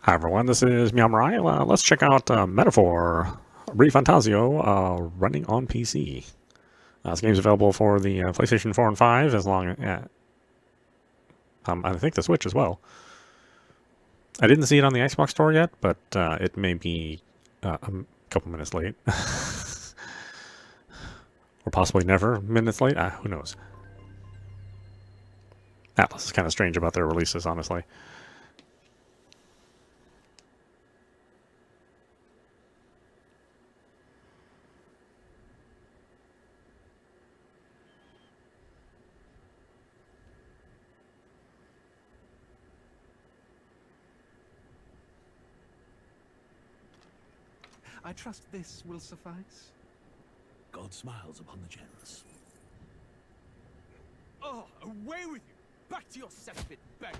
Hi everyone, this is meowmurai. Let's check out Metaphor REFantazio running on PC. This game's available for the PlayStation 4 and 5, as long as I think the Switch as well. I didn't see it on the Xbox store yet, but it may be a couple minutes late, or possibly never minutes late. Who knows? Atlas is kind of strange about their releases, honestly. I trust this will suffice. God smiles upon the generous. Oh, away with you! Back to your cesspit, beggar!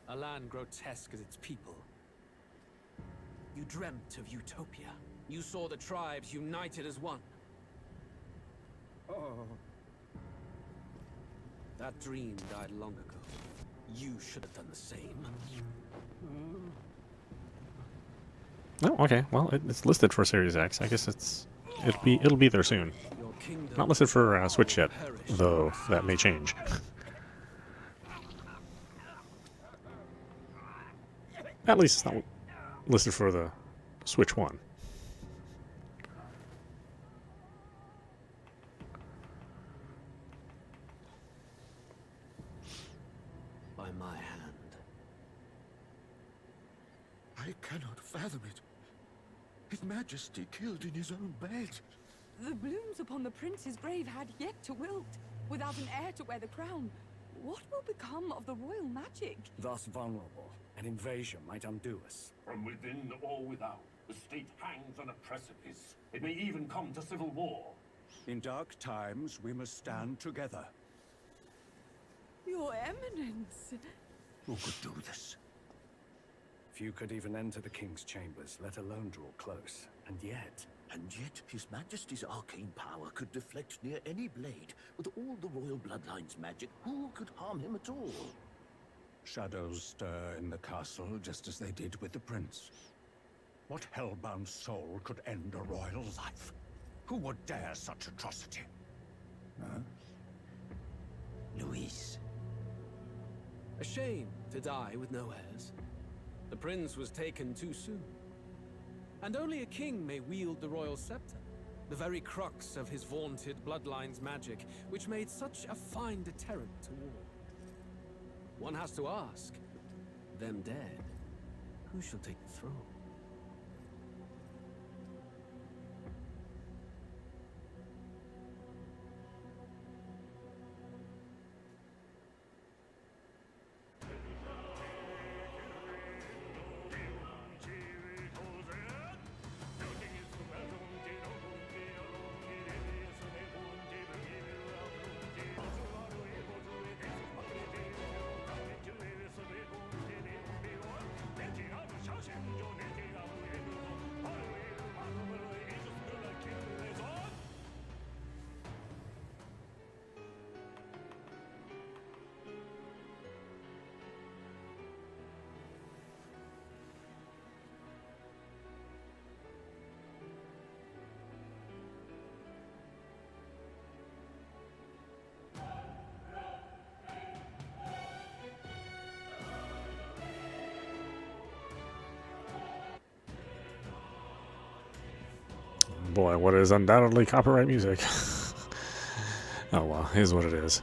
A land grotesque as its people. You dreamt of utopia. You saw the tribes united as one. Oh. That dream died long ago. You should have done the same. Oh, okay. Well, it's listed for Series X. I guess it'll be there soon. Not listed for Switch yet, though that may change. At least it's not listed for the Switch 1. By my hand. I cannot fathom it. His Majesty killed in his own bed. The blooms upon the prince's grave had yet to wilt. Without an heir to wear the crown, what will become of the royal magic? Thus vulnerable, an invasion might undo us. From within or without, the state hangs on a precipice. It may even come to civil war. In dark times, we must stand together. Your Eminence! Who could do this? Few could even enter the king's chambers, let alone draw close. And yet, His Majesty's arcane power could deflect near any blade. With all the royal bloodline's magic, who could harm him at all? shadows stir in the castle just as they did with the prince. What hellbound soul could end a royal life? Who would dare such atrocity? Huh? Luis. A shame to die with no heirs. The prince was taken too soon. And only a king may wield the royal scepter, the very crux of his vaunted bloodline's magic, which made such a fine deterrent to war. One has to ask, them dead, who shall take the throne? Boy, what is undoubtedly copyright music. Oh well, here's what it is.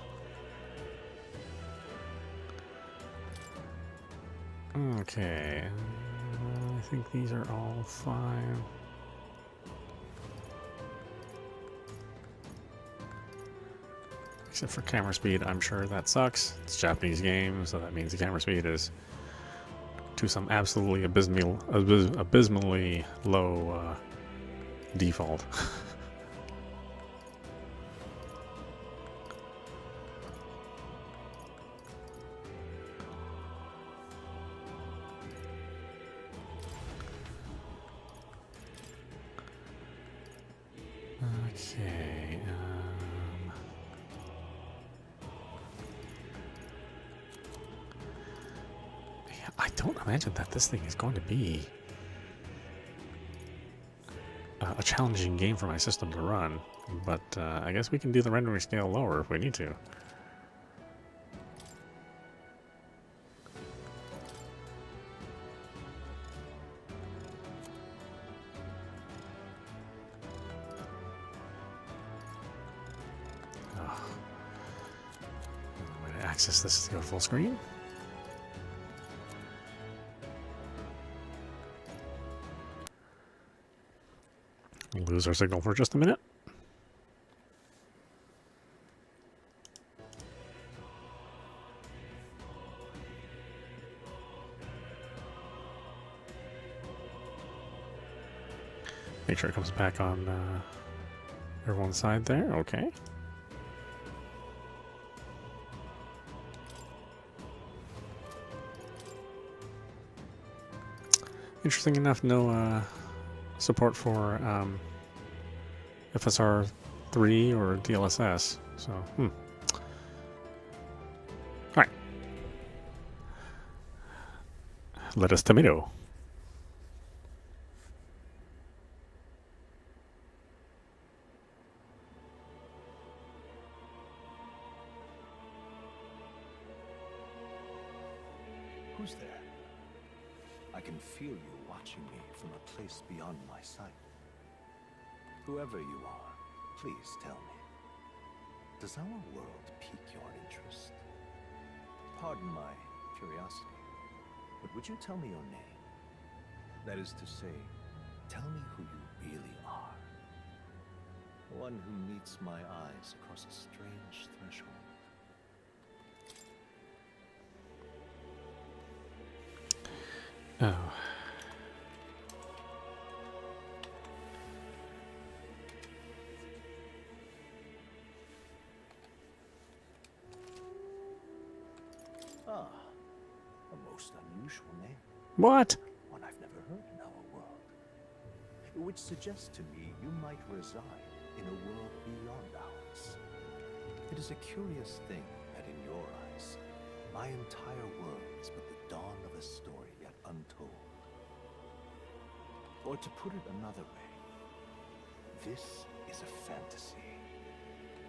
Okay, I think these are all fine. Except for camera speed, I'm sure that sucks. It's a Japanese game, so that means the camera speed is to some absolutely abysmally low default. Okay. Yeah, I don't imagine that this thing is going to be a challenging game for my system to run, but I guess we can do the rendering scale lower if we need to. Access this to go full screen. We'll lose our signal for just a minute. Make sure it comes back on everyone's side there. Okay. Interesting enough, no support for FSR 3 or DLSS. So, Alright. Lettuce tomato. Who's there? I can feel you watching me from a place beyond my sight. Whoever you are, please tell me. Does our world pique your interest? Pardon my curiosity, but would you tell me your name? That is to say, tell me who you really are. One who meets my eyes across a strange threshold. Oh. Ah, a most unusual name. What? One I've never heard in our world. Which suggests to me you might reside in a world beyond ours. It is a curious thing that in your eyes, my entire world is but the dawn of a story yet untold. Or to put it another way, this is a fantasy.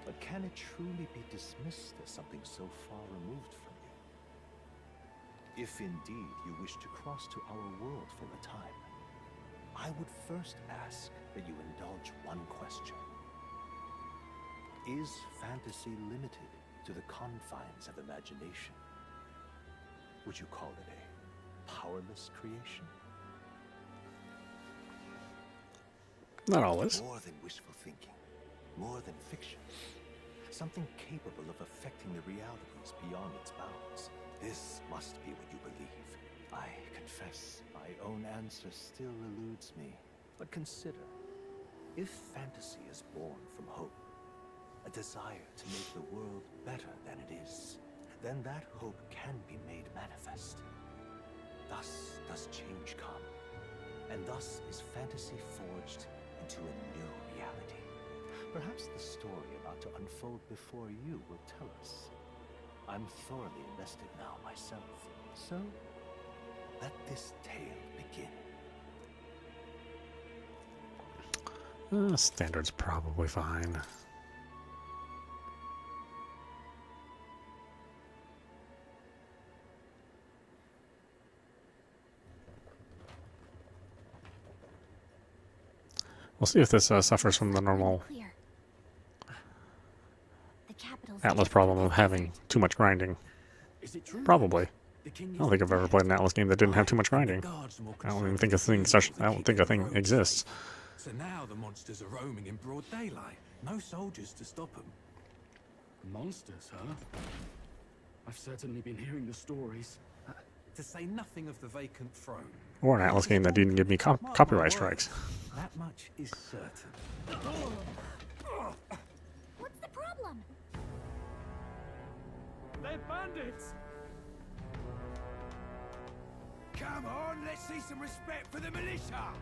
But can it truly be dismissed as something so far removed from you? If indeed you wish to cross to our world for a time, I would first ask that you indulge one question. Is fantasy limited to the confines of imagination? Would you call it a powerless creation? Not always. More than wishful thinking, more than fiction. Something capable of affecting the realities beyond its bounds. This must be what you believe. I confess, my own answer still eludes me. But consider, if fantasy is born from hope, a desire to make the world better than it is, then that hope can be made manifest. Thus does change come, and thus is fantasy forged into a new reality. Perhaps the story about to unfold before you will tell us. I'm thoroughly invested now myself, so let this tale begin. Standard's probably fine. We'll see if this suffers from the normal Atlas problem of having too much grinding. Is it true? Probably. The king I don't think I've ever played an Atlas game that didn't have too much grinding. I don't even think a thing exists. So now the monsters are roaming in broad daylight. No soldiers to stop them. Monsters, huh? I've certainly been hearing the stories. To say nothing of the vacant throne. Or an Atlas game that didn't give me copyright strikes. That much is certain. What's the problem? They're bandits! Come on, let's see some respect for the militia!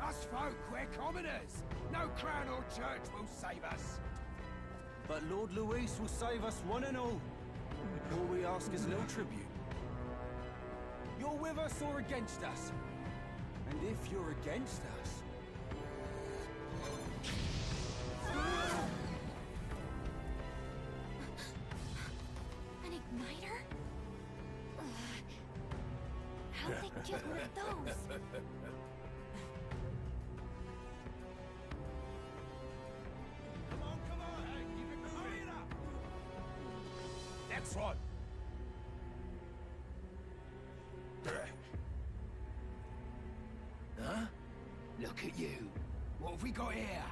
Us folk, we're commoners. No crown or church will save us. But Lord Luis will save us one and all. All we ask is a little tribute. You're with us or against us? And if you're against us... An igniter? How'd they get one of those? Come on, hey, keep it moving up. Next one. Huh? Look at you. What have we got here?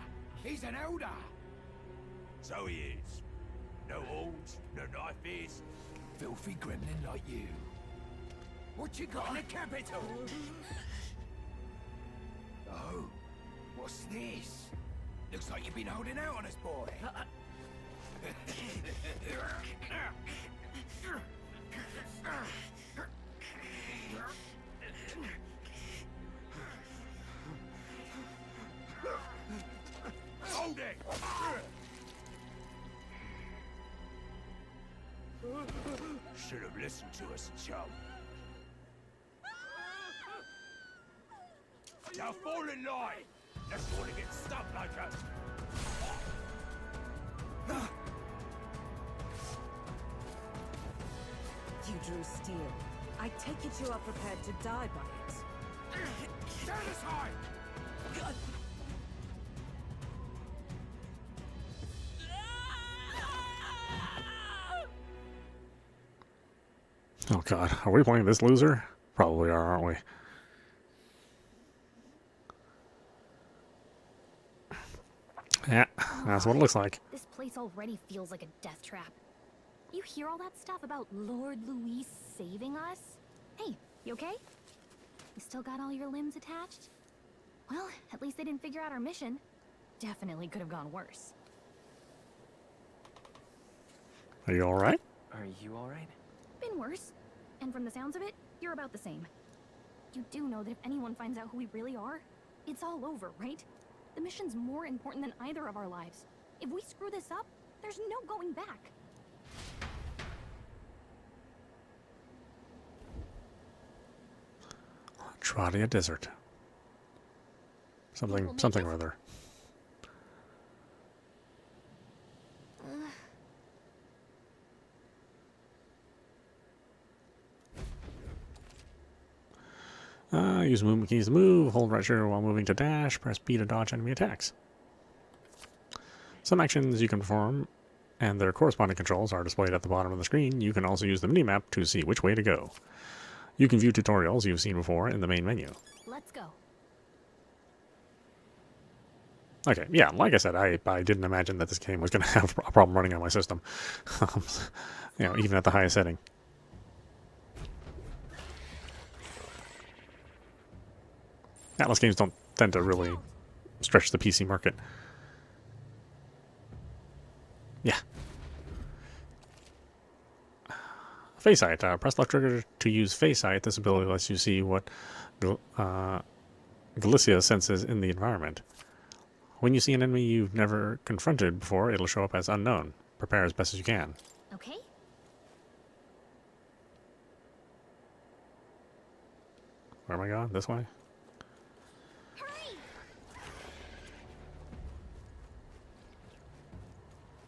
He's an elder. So he is. No horns, no knife. Filthy gremlin like you. What you got in the capital? Oh, what's this? Looks like you've been holding out on us, boy. Hold it! Should have listened to us, chum. Now fall in line! Let's want to get stuck like us! You drew steel. I take it you are prepared to die by it. Stand aside! Oh god, are we playing this loser? Probably are, aren't we? Yeah, that's what it looks like. This place already feels like a death trap. You hear all that stuff about Lord Luis saving us? Hey, you okay? You still got all your limbs attached? Well, at least they didn't figure out our mission. Definitely could have gone worse. Are you alright? Are you alright? Been worse. And from the sounds of it, you're about the same. You do know that if anyone finds out who we really are, it's all over, right? The mission's more important than either of our lives. If we screw this up, there's no going back. Trodia Desert. Something or other. Use movement keys to move, hold right trigger while moving to dash, press B to dodge enemy attacks. Some actions you can perform and their corresponding controls are displayed at the bottom of the screen. You can also use the minimap to see which way to go. You can view tutorials you've seen before in the main menu. Let's go. Okay, yeah, like I said, I didn't imagine that this game was going to have a problem running on my system. You know, even at the highest setting. Atlas games don't tend to really stretch the PC market. Yeah. Face Sight. Press left trigger to use Face Sight. This ability lets you see what Galicia senses in the environment. When you see an enemy you've never confronted before, it'll show up as unknown. Prepare as best as you can. Okay. Where am I going? This way? Hurry!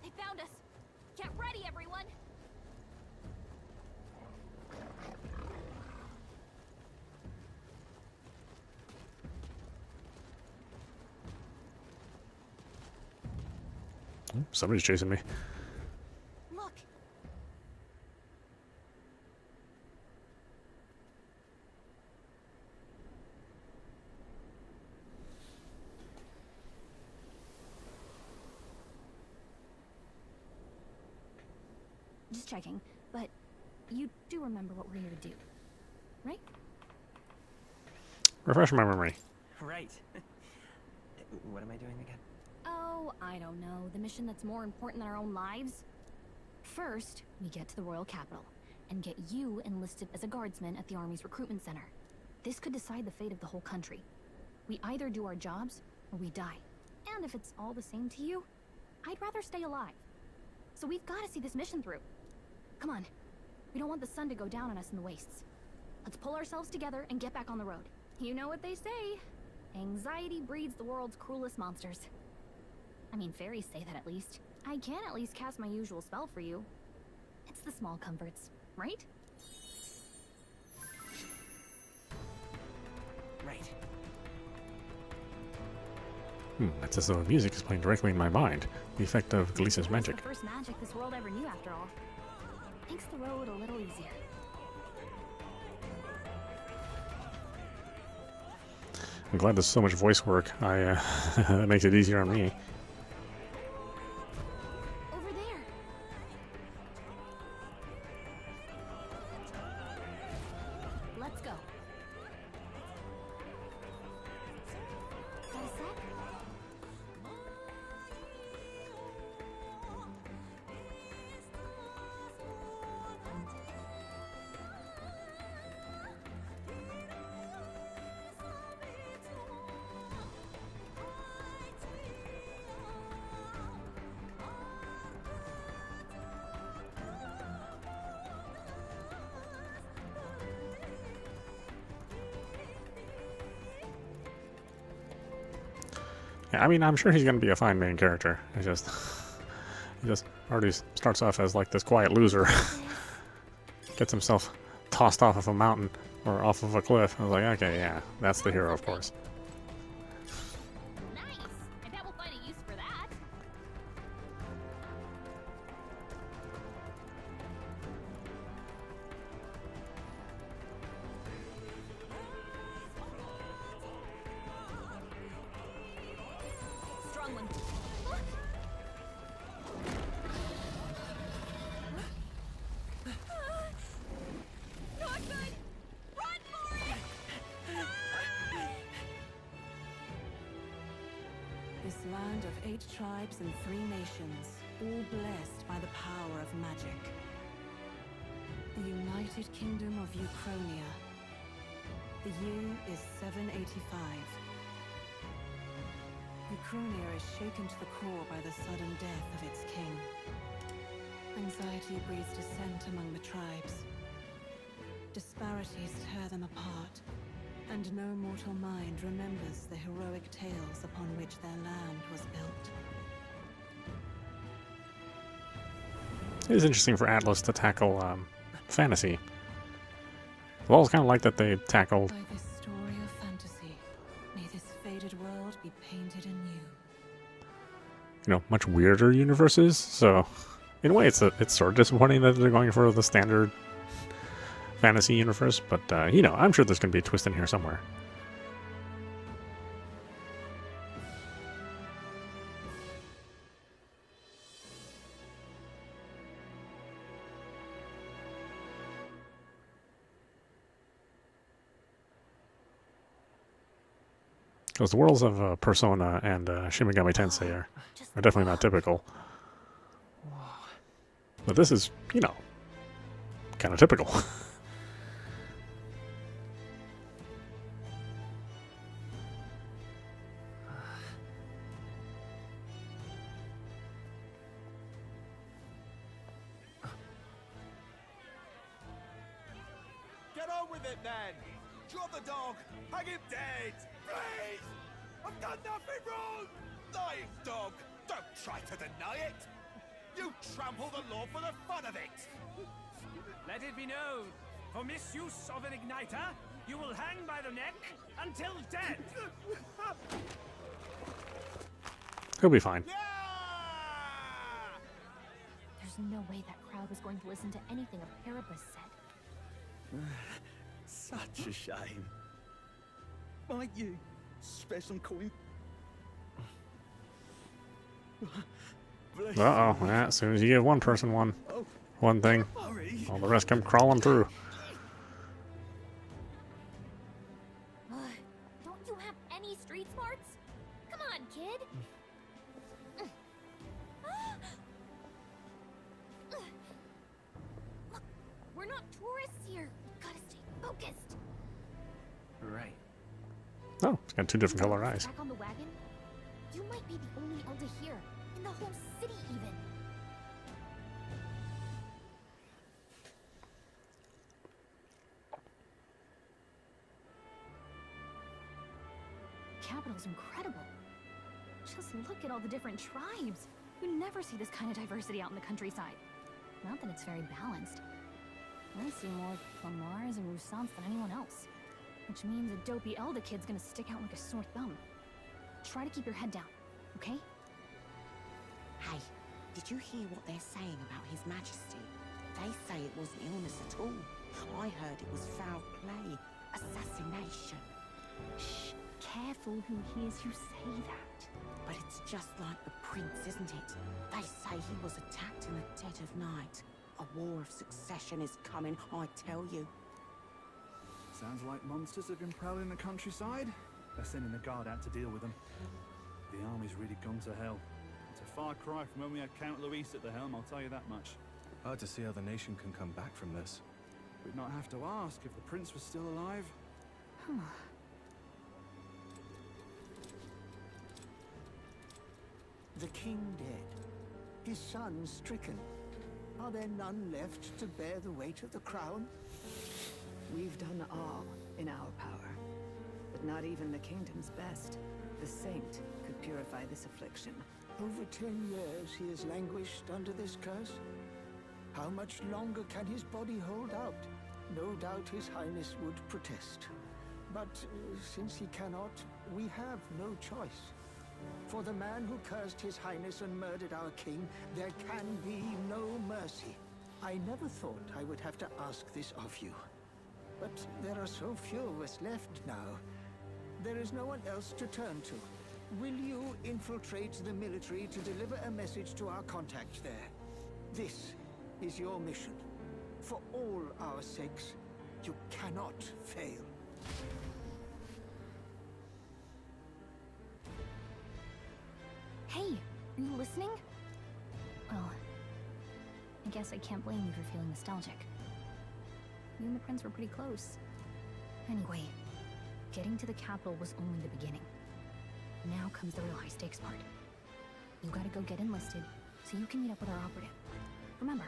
They found us. Get ready, everyone. Somebody's chasing me. Look. Just checking, but you do remember what we're here to do, right? Refresh my memory. Right. What am I doing again? Oh, I don't know. The mission that's more important than our own lives? First, we get to the royal capital and get you enlisted as a guardsman at the army's recruitment center. This could decide the fate of the whole country. We either do our jobs, or we die. And if it's all the same to you, I'd rather stay alive. So we've got to see this mission through. Come on. We don't want the sun to go down on us in the wastes. Let's pull ourselves together and get back on the road. You know what they say. Anxiety breeds the world's cruelest monsters. I mean, fairies say that at least. I can at least cast my usual spell for you. It's the small comforts, right? Right. It's as though the music is playing directly in my mind. The effect of Galisa's magic. It's the first magic this world ever knew, after all. Makes the road a little easier. I'm glad there's so much voice work. That makes it easier on me. Over there. Let's go. Got a sec? Yeah, I mean, I'm sure he's going to be a fine main character. He just already starts off as like this quiet loser. Gets himself tossed off of a mountain or off of a cliff. I was like, okay, yeah, that's the hero, of course. Nice. I bet we'll find a use for that. Strong one. Not good. Run for it. This land of 8 tribes and 3 nations, all blessed by the power of magic. The United Kingdom of Uchronia. The year is 785. Uchronia is shaken to the core by the sudden death of its king. Anxiety breeds dissent among the tribes. Disparities tear them apart, and no mortal mind remembers the heroic tales upon which their land was built. It is interesting for Atlas to tackle fantasy. I've always kind of liked that they tackled. By this story of fantasy, may this faded world be painted anew. Much weirder universes. So, in a way, it's sort of disappointing that they're going for the standard fantasy universe. But I'm sure there's going to be a twist in here somewhere. Because the worlds of Persona and Shin Megami Tensei are definitely not typical. But this is, kind of typical. Get on with it, then! Drop the dog! Hang him dead! Please! I've done nothing wrong! Lying dog! Don't try to deny it! You trample the law for the fun of it! Let it be known, for misuse of an igniter, you will hang by the neck until dead. He'll be fine. There's no way that crowd was going to listen to anything a Paribus said. Such a shame. Might you spare some coin? Uh-oh. Yeah, as soon as you give one person one thing, all the rest come crawling through. Don't you have any street smarts? Come on, kid. Look, We're not tourists here. Gotta stay focused. Right. Oh, it's got two different colored eyes. Back on the wagon? You might be the only elder here, in the whole city even. Capital's incredible. Just look at all the different tribes. You never see this kind of diversity out in the countryside. Not that it's very balanced. I see more monarchs and Rusants than anyone else. Which means a dopey elder kid's gonna stick out like a sore thumb. Try to keep your head down, okay? Hey, did you hear what they're saying about His Majesty? They say it wasn't illness at all. I heard it was foul play, assassination. Shh, careful who hears you say that. But it's just like the prince, isn't it? They say he was attacked in the dead of night. A war of succession is coming, I tell you. Sounds like monsters have been prowling the countryside. They're sending a guard out to deal with them. The army's really gone to hell. It's a far cry from when we had Count Luis at the helm, I'll tell you that much. Hard to see how the nation can come back from this. We'd not have to ask if the prince was still alive. The king dead. His son stricken. Are there none left to bear the weight of the crown? We've done all in our power, but not even the kingdom's best, the saint, could purify this affliction. Over 10 years he has languished under this curse. How much longer can his body hold out? No doubt His Highness would protest. But since he cannot, we have no choice. For the man who cursed His Highness and murdered our king, there can be no mercy. I never thought I would have to ask this of you. But there are so few of us left now. There is no one else to turn to. Will you infiltrate the military to deliver a message to our contact there? This is your mission. For all our sakes, you cannot fail. Hey, are you listening? Well, I guess I can't blame you for feeling nostalgic. You and the prince were pretty close. Anyway, getting to the capital was only the beginning. Now comes the real high-stakes part. You gotta go get enlisted, so you can meet up with our operative. Remember,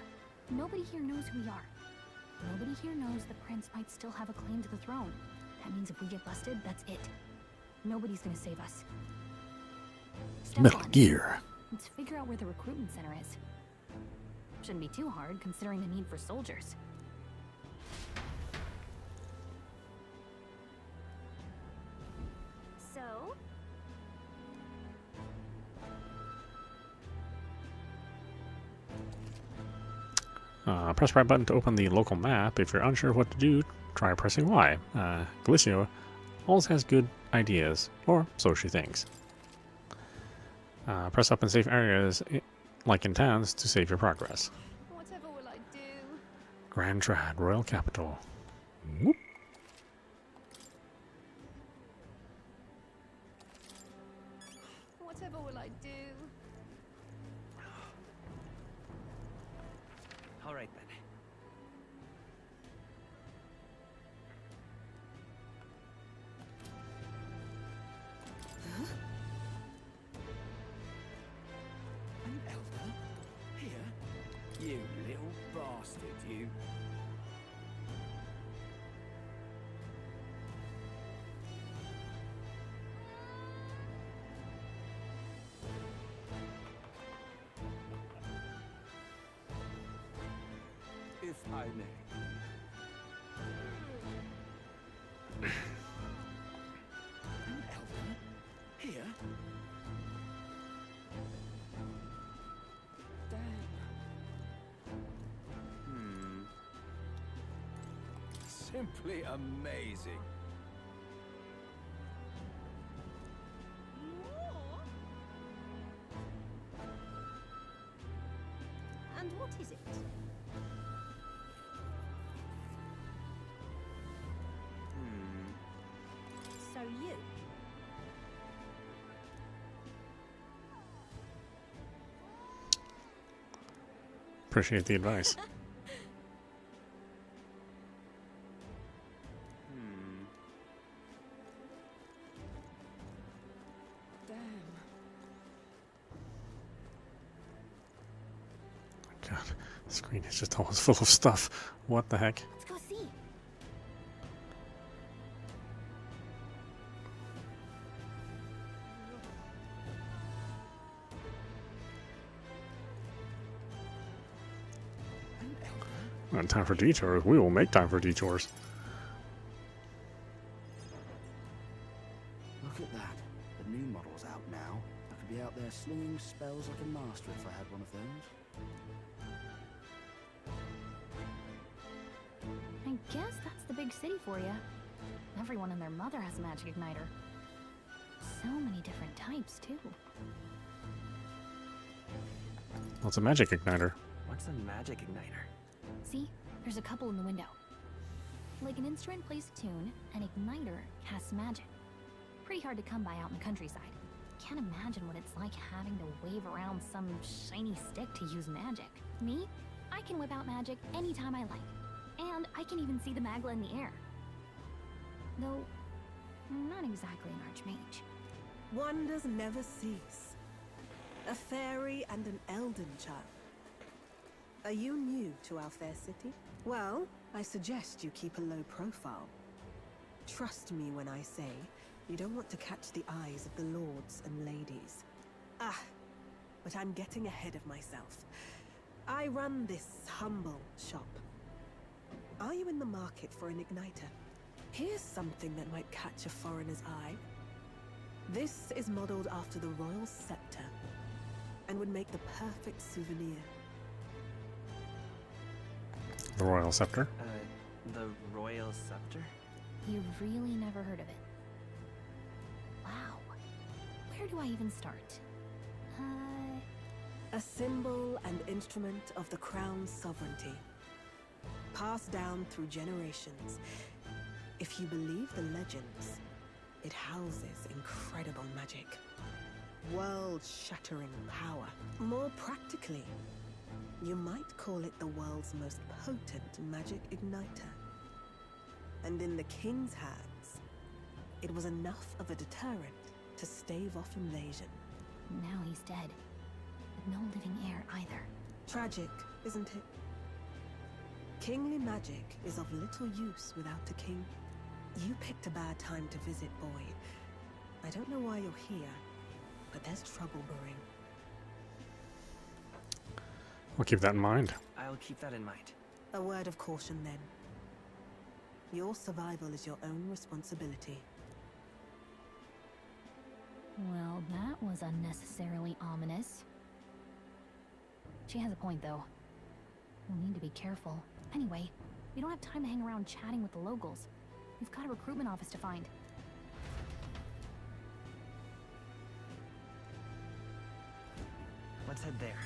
nobody here knows who we are. Nobody here knows the prince might still have a claim to the throne. That means if we get busted, that's it. Nobody's gonna save us. Step Metal one. Gear. Let's figure out where the recruitment center is. Shouldn't be too hard, considering the need for soldiers. So? Press right button to open the local map. If you're unsure what to do, try pressing Y. Galicia always has good ideas, or so she thinks. Press up in safe areas, like in towns, to save your progress. Whatever will I do? Grand Trad, Royal Capital. Whoop. Whatever will I do? All right, then. An elder? Here? You little bastard, you. If I may. An elder? Here? Simply amazing. And what is it? So you? Appreciate the advice. God, the screen is just always full of stuff. What the heck? Let's go see. Not time for detours. We will make time for detours. Look at that. The new model's out now. I could be out there slinging spells like a master if I had one of those. I guess that's the big city for you. Everyone and their mother has a magic igniter. So many different types, too. What's a magic igniter? What's a magic igniter? See? There's a couple in the window. Like an instrument plays a tune, an igniter casts magic. Pretty hard to come by out in the countryside. Can't imagine what it's like having to wave around some shiny stick to use magic. Me? I can whip out magic anytime I like. And I can even see the magla in the air. Though, I'm not exactly an archmage. Wonders never cease. A fairy and an elden child. Are you new to our fair city? Well, I suggest you keep a low profile. Trust me when I say you don't want to catch the eyes of the lords and ladies. Ah, but I'm getting ahead of myself. I run this humble shop. Are you in the market for an igniter? Here's something that might catch a foreigner's eye. This is modeled after the royal scepter and would make the perfect souvenir. The royal scepter? The royal scepter? You've really never heard of it. Wow. Where do I even start? A symbol and instrument of the crown's sovereignty. Passed down through generations. If you believe the legends, it houses incredible magic. World-shattering power. More practically, you might call it the world's most potent magic igniter. And in the king's hands, it was enough of a deterrent to stave off invasion. Now he's dead. With no living heir either. Tragic, isn't it? Kingly magic is of little use without a king. You picked a bad time to visit, boy. I don't know why you're here, but there's trouble brewing. We'll keep that in mind. I'll keep that in mind. A word of caution, then. Your survival is your own responsibility. Well, that was unnecessarily ominous. She has a point, though. We'll need to be careful. Anyway, we don't have time to hang around chatting with the locals. We've got a recruitment office to find. Let's head there.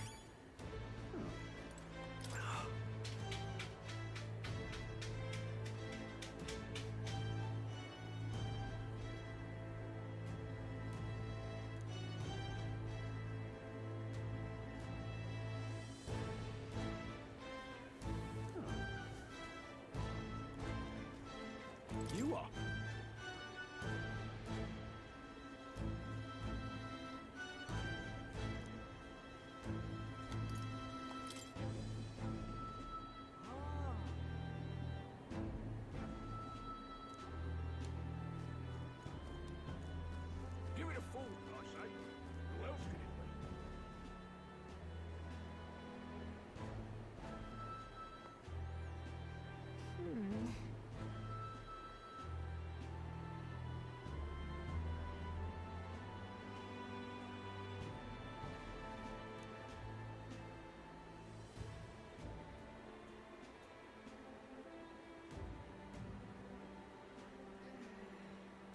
You are. Give it a fool, I say. Who else can it be?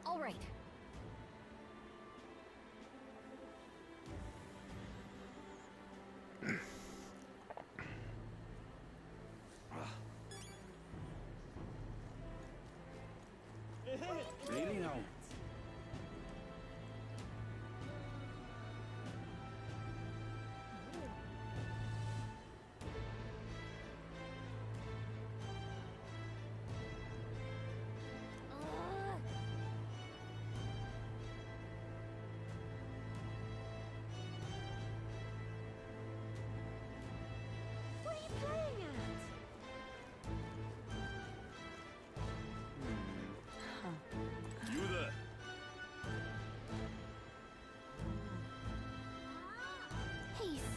All right. Really now?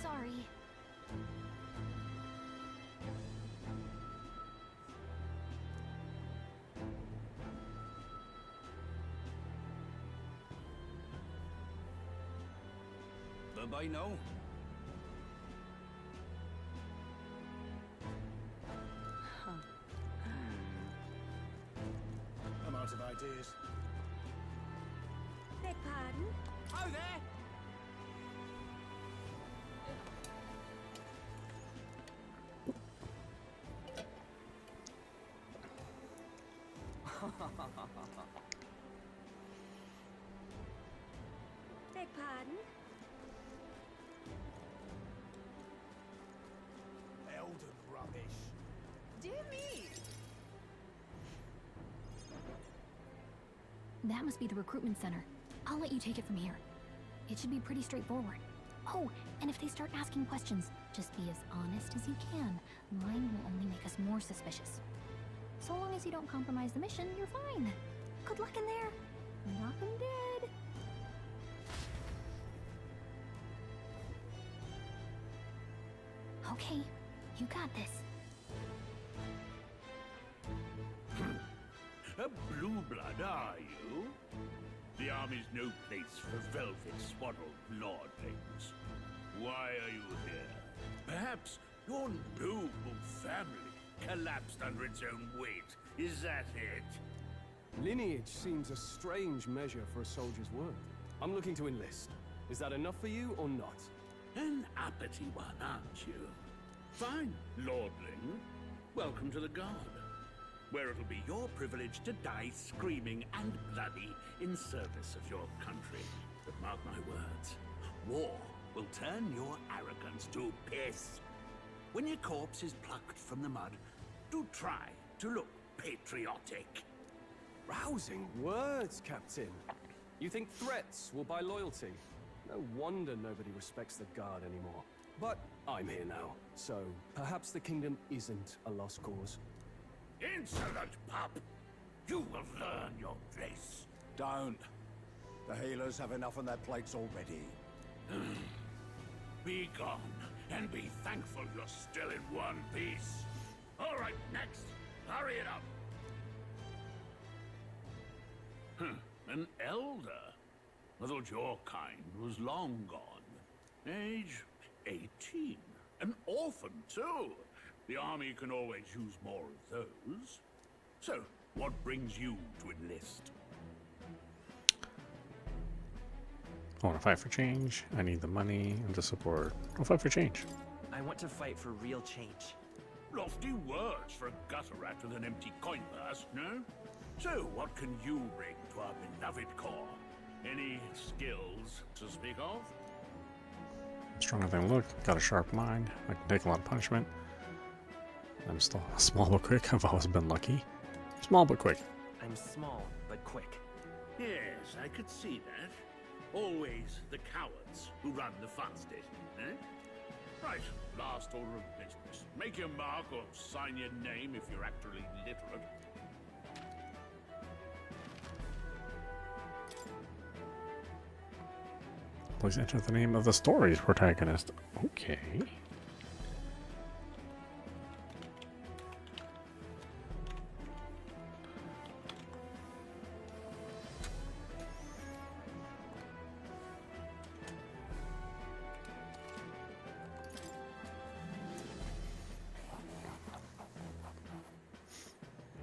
Sorry. Bye now. I'm out of ideas. Beg pardon? Oh there! Beg pardon? Elden rubbish. Dear me! That must be the recruitment center. I'll let you take it from here. It should be pretty straightforward. Oh, and if they start asking questions, just be as honest as you can. Lying will only make us more suspicious. So long as you don't compromise the mission, you're fine. Good luck in there. Knock 'em dead. Okay, you got this. A blue blood, are you? The army's no place for velvet-swaddled lordlings. Why are you here? Perhaps your noble family collapsed under its own weight. Is that it? Lineage seems a strange measure for a soldier's worth. I'm looking to enlist. Is that enough for you or not? An uppity one, aren't you? Fine, lordling. Welcome to the Guard, where it'll be your privilege to die screaming and bloody in service of your country. But mark my words, war will turn your arrogance to piss. When your corpse is plucked from the mud, do try to look patriotic. Rousing words, Captain. You think threats will buy loyalty? No wonder nobody respects the Guard anymore. But I'm here now, so perhaps the kingdom isn't a lost cause. Insolent pup! You will learn your place. Don't. The healers have enough on their plates already. Be gone, and be thankful you're still in one piece. All right, next. Hurry it up. An elder? I thought your kind was long gone. Age 18. An orphan, too. The army can always use more of those. So, what brings you to enlist? I want to fight for change. I need the money and the support. I'll fight for change. I want to fight for real change. Lofty words for a gutter rat with an empty coin purse, no? So, what can you bring to our beloved corps? Any skills to speak of? Stronger than I look. Got a sharp mind. I can take a lot of punishment. I'm still small but quick. I've always been lucky. Small but quick. I'm small, but quick. Yes, I could see that. Always the cowards who run the fastest, eh? Right, last order of business. Make your mark or sign your name if you're actually literate. Please enter the name of the story's protagonist. Okay.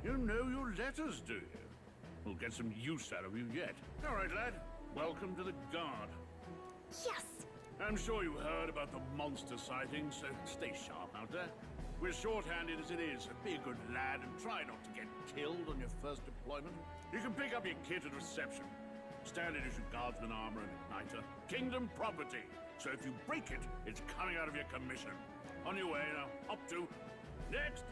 You know your letters, do you? We'll get some use out of you yet. All right, lad. Welcome to the Guard. Yes! I'm sure you heard about the monster sightings, so stay sharp out there. We're short-handed as it is, so be a good lad and try not to get killed on your first deployment. You can pick up your kit at reception. Standard issue guardsman armor and igniter. Kingdom property. So if you break it, it's coming out of your commission. On your way now. Up to. Next!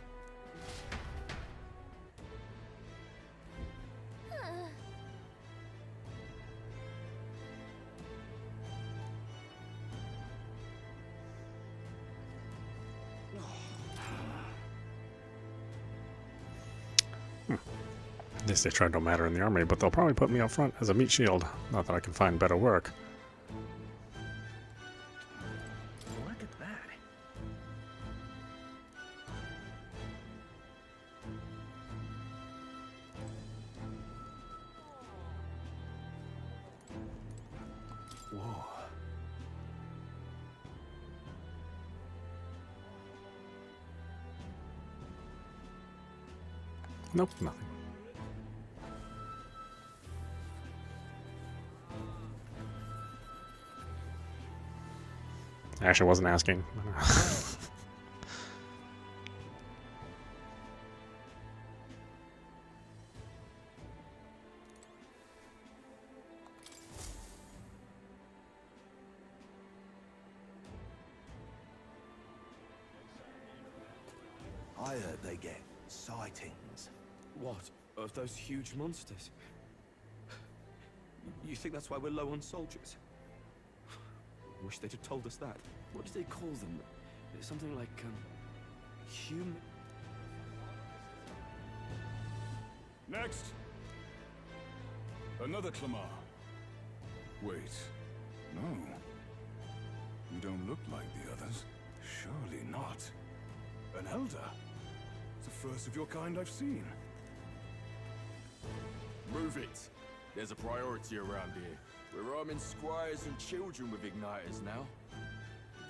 This they tried no matter in the army, but they'll probably put me up front as a meat shield. Not that I can find better work. Look Whoa. Nope, nothing. I actually wasn't asking. I heard they get sightings. What? Of those huge monsters? You think that's why we're low on soldiers? Wish they'd have told us that. What do they call them? Something like, human... Next! Another Clamar. Wait. No. You don't look like the others. Surely not. An elder? It's the first of your kind I've seen. Move it. There's a priority around here. We're arming squires and children with igniters now.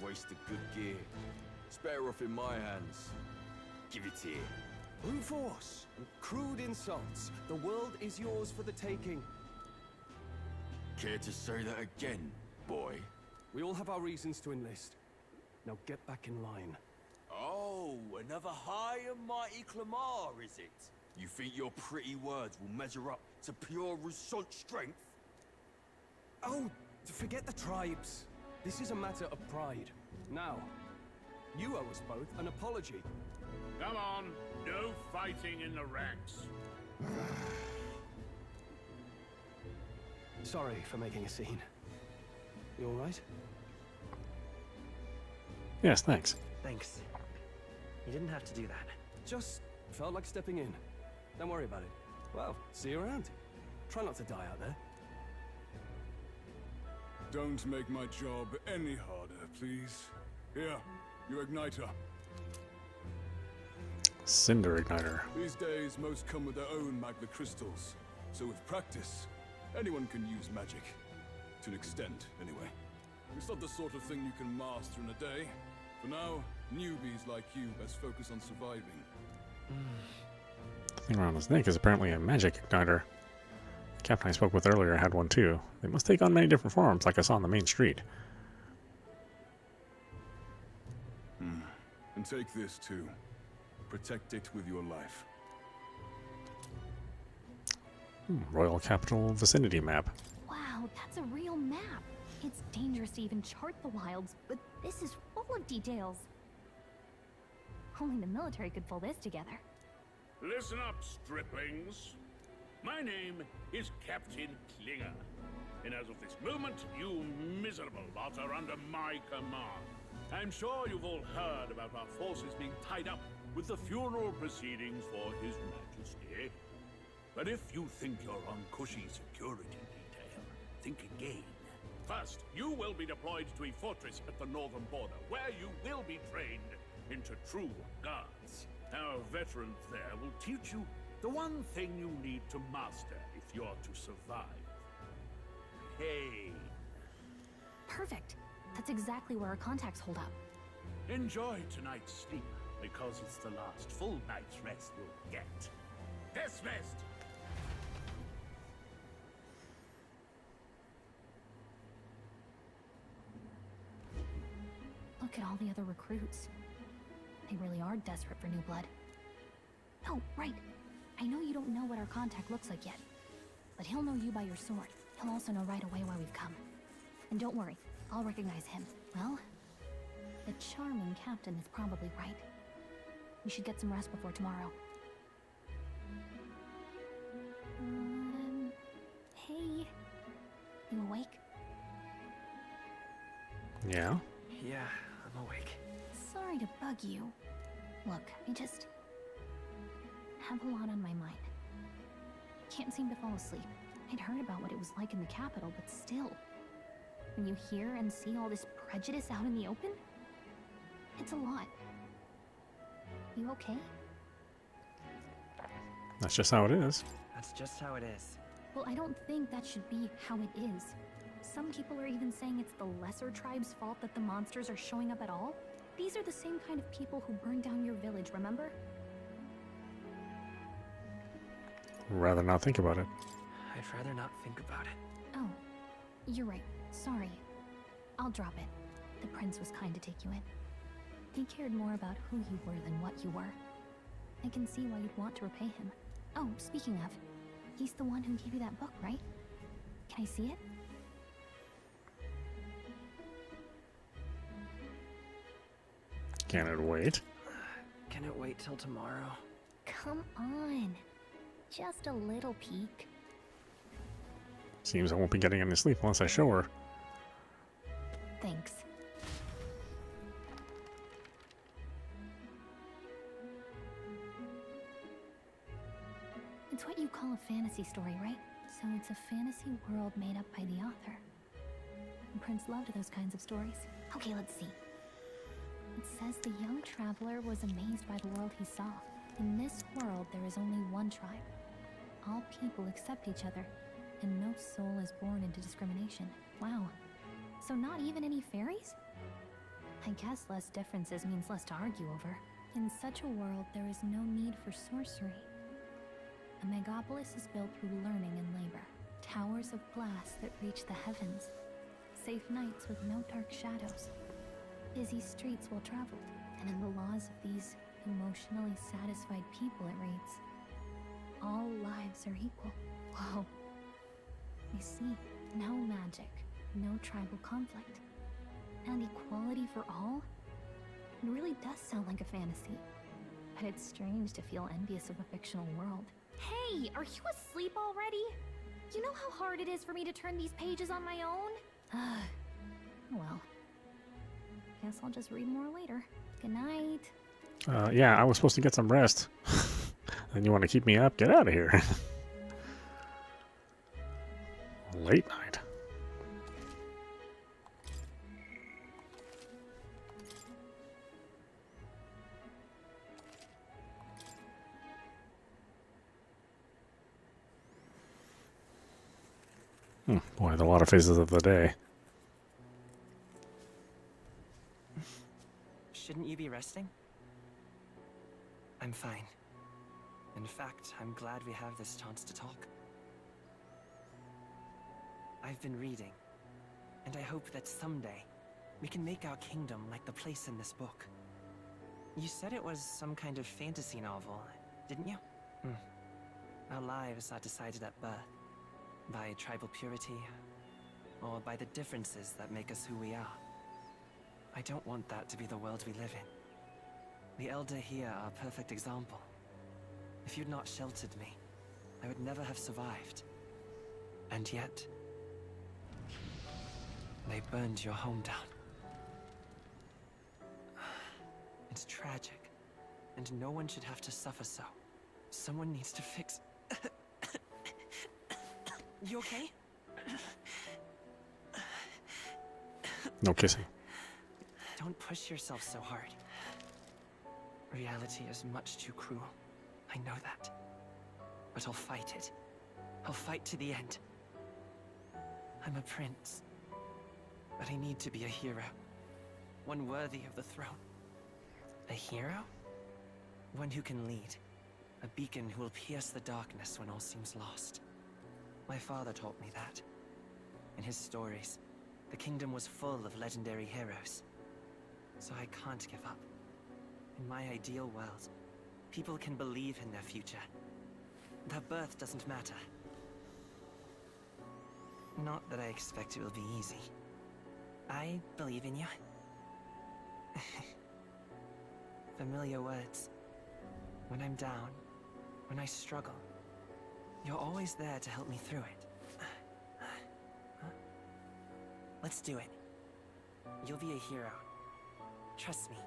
Wasted good gear. It's better off in my hands. Give it here. Brute force and crude insults. The world is yours for the taking. Care to say that again, boy? We all have our reasons to enlist. Now get back in line. Oh, another high and mighty Clamar, is it? You think your pretty words will measure up to pure Rousseau strength? Oh, forget the tribes. This is a matter of pride. Now, you owe us both an apology. Come on, no fighting in the ranks. Sorry for making a scene. You all right? Yes, thanks. Thanks. You didn't have to do that. Just felt like stepping in. Don't worry about it. Well, see you around. Try not to die out there. Don't make my job any harder, please. Here, your igniter. Cinder igniter. These days, most come with their own magma crystals. So with practice, anyone can use magic. To an extent, anyway. It's not the sort of thing you can master in a day. For now, newbies like you best focus on surviving. The thing around his neck is apparently a magic igniter. The captain I spoke with earlier had one too. They must take on many different forms, like I saw on the main street. And take this too. Protect it with your life. Royal Capital Vicinity Map. Wow, that's a real map. It's dangerous to even chart the wilds, but this is full of details. Only the military could pull this together. Listen up, striplings. My name is Captain Klinger, and as of this moment, you miserable lot are under my command. I'm sure you've all heard about our forces being tied up with the funeral proceedings for His Majesty. But if you think you're on cushy security detail, think again. First, you will be deployed to a fortress at the northern border, where you will be trained into true guards. Our veterans there will teach you the one thing you need to master if you're to survive. Pain. Perfect. That's exactly where our contacts hold up. Enjoy tonight's sleep, because it's the last full night's rest you'll get. Dismissed! Look at all the other recruits. They really are desperate for new blood. Oh, right. I know you don't know what our contact looks like yet, but he'll know you by your sword. He'll also know right away where we've come. And don't worry, I'll recognize him. Well, the charming captain is probably right. We should get some rest before tomorrow. Hey. You awake? Yeah? Yeah, I'm awake. Sorry to bug you. Look, I just have a lot on my mind. Can't seem to fall asleep. I'd heard about what it was like in the capital, but still. When you hear and see all this prejudice out in the open, it's a lot. You okay? That's just how it is. That's just how it is. Well, I don't think that should be how it is. Some people are even saying it's the lesser tribe's fault that the monsters are showing up at all. These are the same kind of people who burned down your village, remember? Rather not think about it. I'd rather not think about it. Oh, you're right. Sorry. I'll drop it. The prince was kind to take you in. He cared more about who you were than what you were. I can see why you'd want to repay him. Oh, speaking of, he's the one who gave you that book, right? Can I see it? Can it wait? Can it wait till tomorrow? Come on. Just a little peek. Seems I won't be getting any sleep unless I show her. Thanks. It's what you call a fantasy story, right? So it's a fantasy world made up by the author. And Prince loved those kinds of stories. Okay, let's see. It says the young traveler was amazed by the world he saw. In this world, there is only one tribe. All people accept each other, and no soul is born into discrimination. Wow. So not even any fairies? I guess less differences means less to argue over. In such a world, there is no need for sorcery. A megapolis is built through learning and labor. Towers of glass that reach the heavens. Safe nights with no dark shadows. Busy streets well traveled. And in the laws of these emotionally satisfied people, it reads, all lives are equal. Whoa. You see, no magic, no tribal conflict, and equality for all? It really does sound like a fantasy. But it's strange to feel envious of a fictional world. Hey, are you asleep already? You know how hard it is for me to turn these pages on my own? Well, guess I'll just read more later. Good night. Yeah, I was supposed to get some rest. And you want to keep me up? Get out of here. Late night. Boy, a lot of phases of the day. Shouldn't you be resting? I'm fine. In fact, I'm glad we have this chance to talk. I've been reading, and I hope that someday we can make our kingdom like the place in this book. You said it was some kind of fantasy novel, didn't you? Our lives are decided at birth, by tribal purity, or by the differences that make us who we are. I don't want that to be the world we live in. The Elder here are a perfect example. If you'd not sheltered me, I would never have survived. And yet, they burned your home down. It's tragic, and no one should have to suffer so. Someone needs to fix... You okay? No kissing. Don't push yourself so hard. Reality is much too cruel. I know that. But I'll fight it. I'll fight to the end. I'm a prince. But I need to be a hero. One worthy of the throne. A hero? One who can lead. A beacon who will pierce the darkness when all seems lost. My father taught me that. In his stories, the kingdom was full of legendary heroes. So I can't give up. In my ideal world, people can believe in their future. Their birth doesn't matter. Not that I expect it will be easy. I believe in you. Familiar words. When I'm down, when I struggle, you're always there to help me through it. Let's do it. You'll be a hero. Trust me.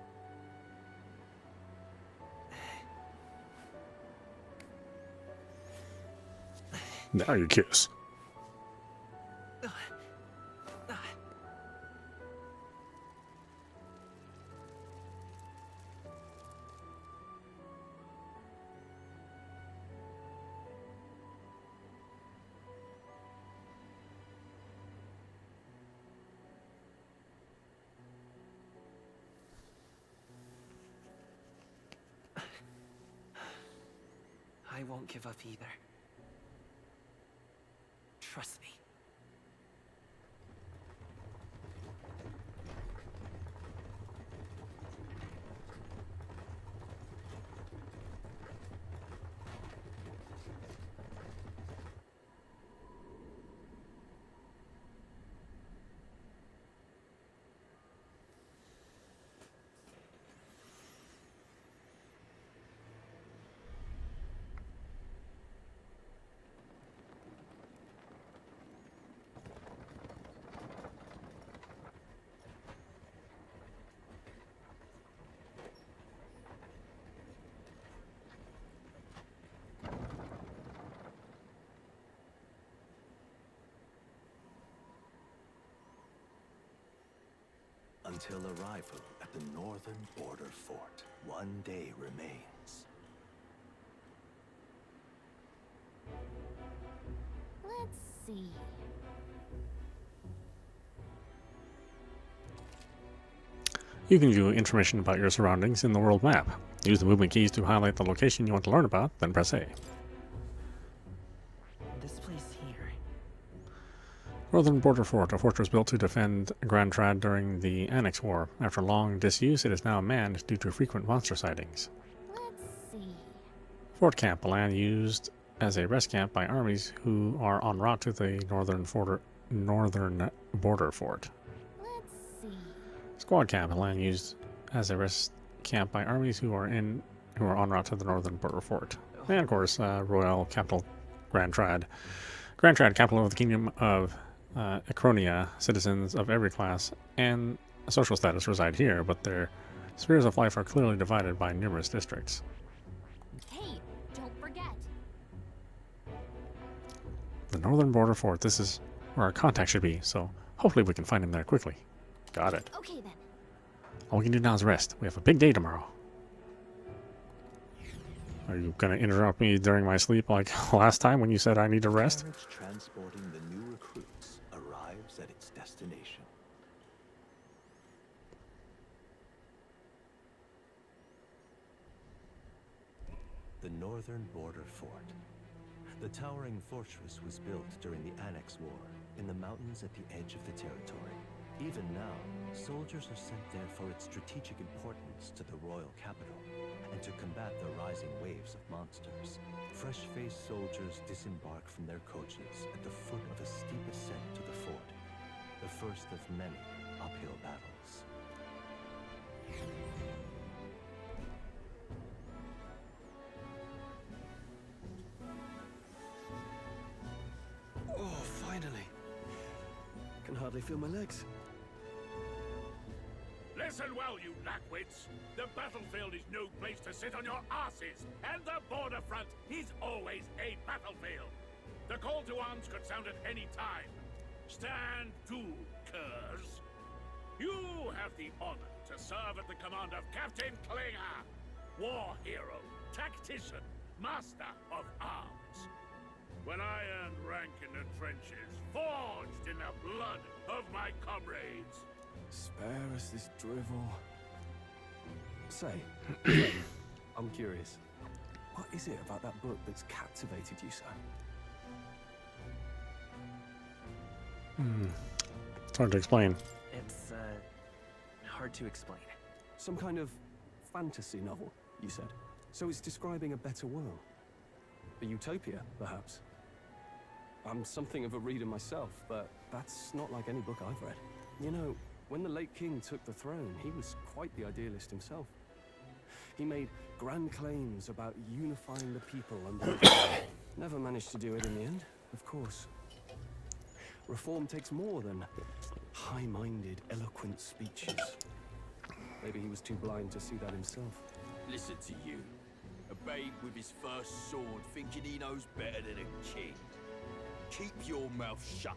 Now you kiss. I won't give up either. Trust me. Until arrival at the northern border fort, one day remains. Let's see. You can view information about your surroundings in the world map. Use the movement keys to highlight the location you want to learn about, then press A. This place here. Northern Border Fort, a fortress built to defend Grand Trad during the Annex War. After long disuse, it is now manned due to frequent monster sightings. Let's see. Fort Camp, a land used as a rest camp by armies who are en route to the Northern Border Fort. Let's see. Squad Camp, a land used as a rest camp by armies who are en route to the Northern Border Fort. And of course, Royal Capital Grand Trad. Grand Trad, capital of the Kingdom of Acronia. Citizens of every class and social status reside here, but their spheres of life are clearly divided by numerous districts. Hey, don't forget. The Northern Border Fort. This is where our contact should be, so hopefully we can find him there quickly. Got it. Okay then. All we can do now is rest. We have a big day tomorrow. Are you going to interrupt me during my sleep like last time when you said I need to rest? The carriage transporting the new recruits arrives at its destination. The Northern Border Fort. The towering fortress was built during the Annex War in the mountains at the edge of the territory. Even now, soldiers are sent there for its strategic importance to the royal capital and to combat the rising waves of monsters. Fresh-faced soldiers disembark from their coaches at the foot of a steep ascent to the fort, the first of many uphill battles. Oh, finally. Can hardly feel my legs. Listen well, you lackwits. The battlefield is no place to sit on your asses, and the border front is always a battlefield. The call to arms could sound at any time. Stand to, curs. You have the honor to serve at the command of Captain Klinger, war hero, tactician, master of arms. When I earned rank in the trenches, forged in the blood of my comrades. Spare us this drivel. Say, I'm curious. What is it about that book that's captivated you so? It's hard to explain. It's, hard to explain. Some kind of fantasy novel, you said. So it's describing a better world. A utopia, perhaps. I'm something of a reader myself, but that's not like any book I've read. You know, when the late king took the throne, he was quite the idealist himself. He made grand claims about unifying the people and never managed to do it in the end, of course. Reform takes more than high-minded, eloquent speeches. Maybe he was too blind to see that himself. Listen to you. A babe with his first sword thinking he knows better than a king. Keep your mouth shut.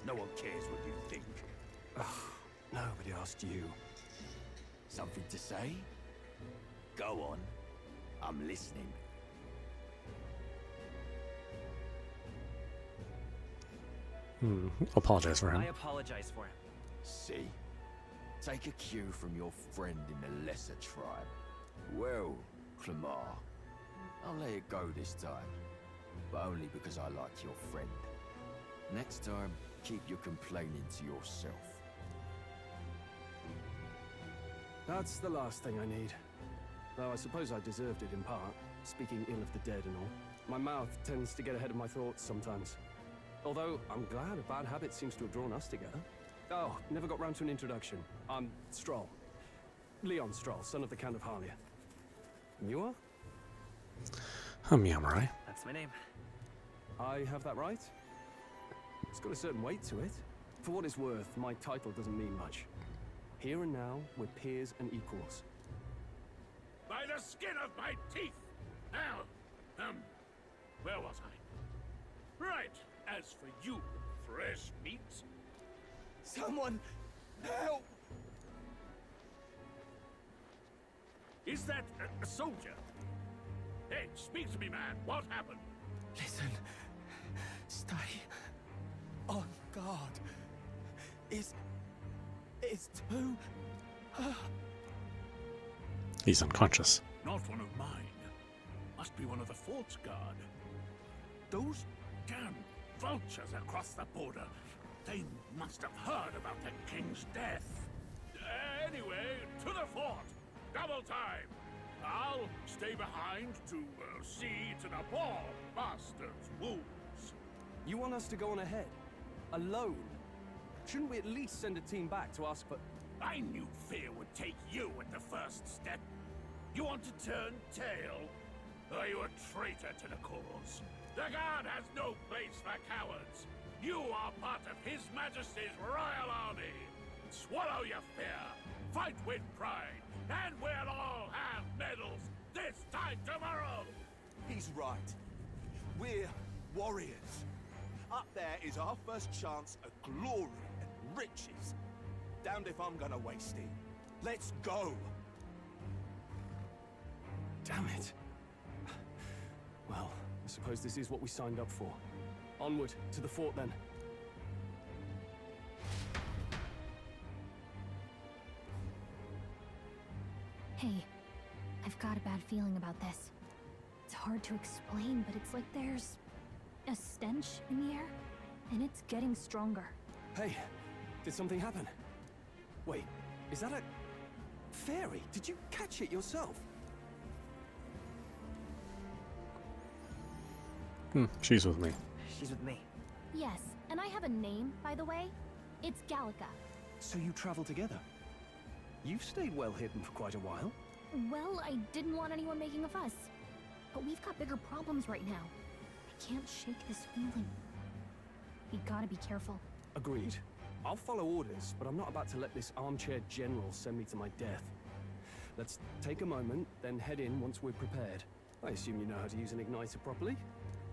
No one cares what you think. Nobody asked you. Something to say? Go on. I'm listening. Apologize for him. I apologize for him. See? Take a cue from your friend in the lesser tribe. Well, Clemar, I'll let it go this time, but only because I like your friend. Next time, keep your complaining to yourself. That's the last thing I need. Though I suppose I deserved it in part, speaking ill of the dead and all. My mouth tends to get ahead of my thoughts sometimes. Although, I'm glad a bad habit seems to have drawn us together. Oh, never got round to an introduction. I'm Stroll. Leon Stroll, son of the Count of Harlia. And you are? I'm meowmurai. That's my name. I have that right? It's got a certain weight to it. For what it's worth, my title doesn't mean much. Here and now, we're peers and equals. By the skin of my teeth! Now, where was I? Right, as for you, fresh meat. Someone help! Is that a soldier? Hey, speak to me, man. What happened? Listen. Stay on guard. It's too... He's unconscious. Not one of mine. Must be one of the fort's guard. Those damn vultures across the border. They must have heard about the king's death. Anyway, to the fort. Double time. I'll stay behind to see to the poor bastard's wounds. You want us to go on ahead? Alone? Shouldn't we at least send a team back to ask for... I knew fear would take you at the first step. You want to turn tail? Are you a traitor to the cause? The Guard has no place for cowards. You are part of His Majesty's Royal Army. Swallow your fear, fight with pride, and we'll all have medals this time tomorrow! He's right. We're warriors. Up there is our first chance at glory and riches. Damned if I'm gonna waste it. Let's go! Damn it. Well, I suppose this is what we signed up for. Onward, to the fort then. Hey, I've got a bad feeling about this. It's hard to explain, but it's like there's a stench in the air, and it's getting stronger. Hey, did something happen? Wait, is that a... fairy? Did you catch it yourself? She's with me. She's with me. Yes, and I have a name, by the way. It's Gallica. So you travel together? You've stayed well hidden for quite a while. Well, I didn't want anyone making a fuss. But we've got bigger problems right now. I can't shake this feeling. We gotta be careful. Agreed. I'll follow orders, but I'm not about to let this armchair general send me to my death. Let's take a moment, then head in once we're prepared. I assume you know how to use an igniter properly?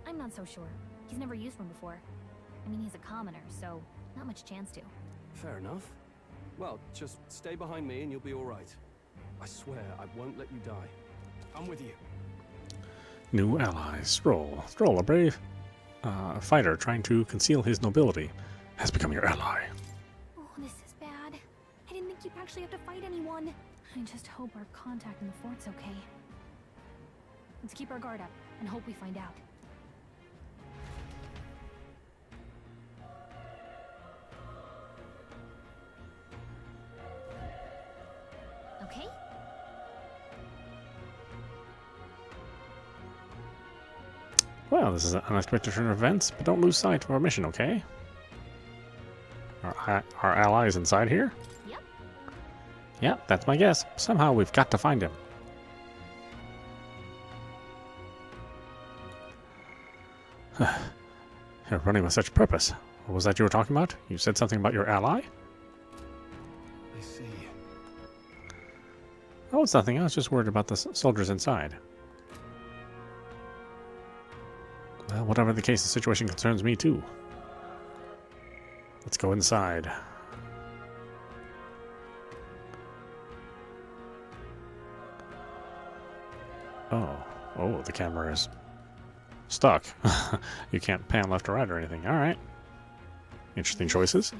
I'm not so sure. He's never used one before. I mean, he's a commoner, so not much chance to. Fair enough. Well, just stay behind me and you'll be all right. I swear I won't let you die. I'm with you. New allies. Stroll. Stroll, a brave fighter trying to conceal his nobility, has become your ally. Oh, this is bad. I didn't think you'd actually have to fight anyone. I just hope our contact in the fort's okay. Let's keep our guard up and hope we find out. Okay? Well, this is an unexpected turn of events, but don't lose sight of our mission, okay? Our ally is inside here? Yep. Yep, that's my guess. Somehow we've got to find him. You're running with such purpose. What was that you were talking about? You said something about your ally? I see. Oh, it's nothing. I was just worried about the soldiers inside. Well, whatever the case, the situation concerns me too. Let's go inside. Oh, the camera is stuck. You can't pan left or right or anything. All right. Interesting choices.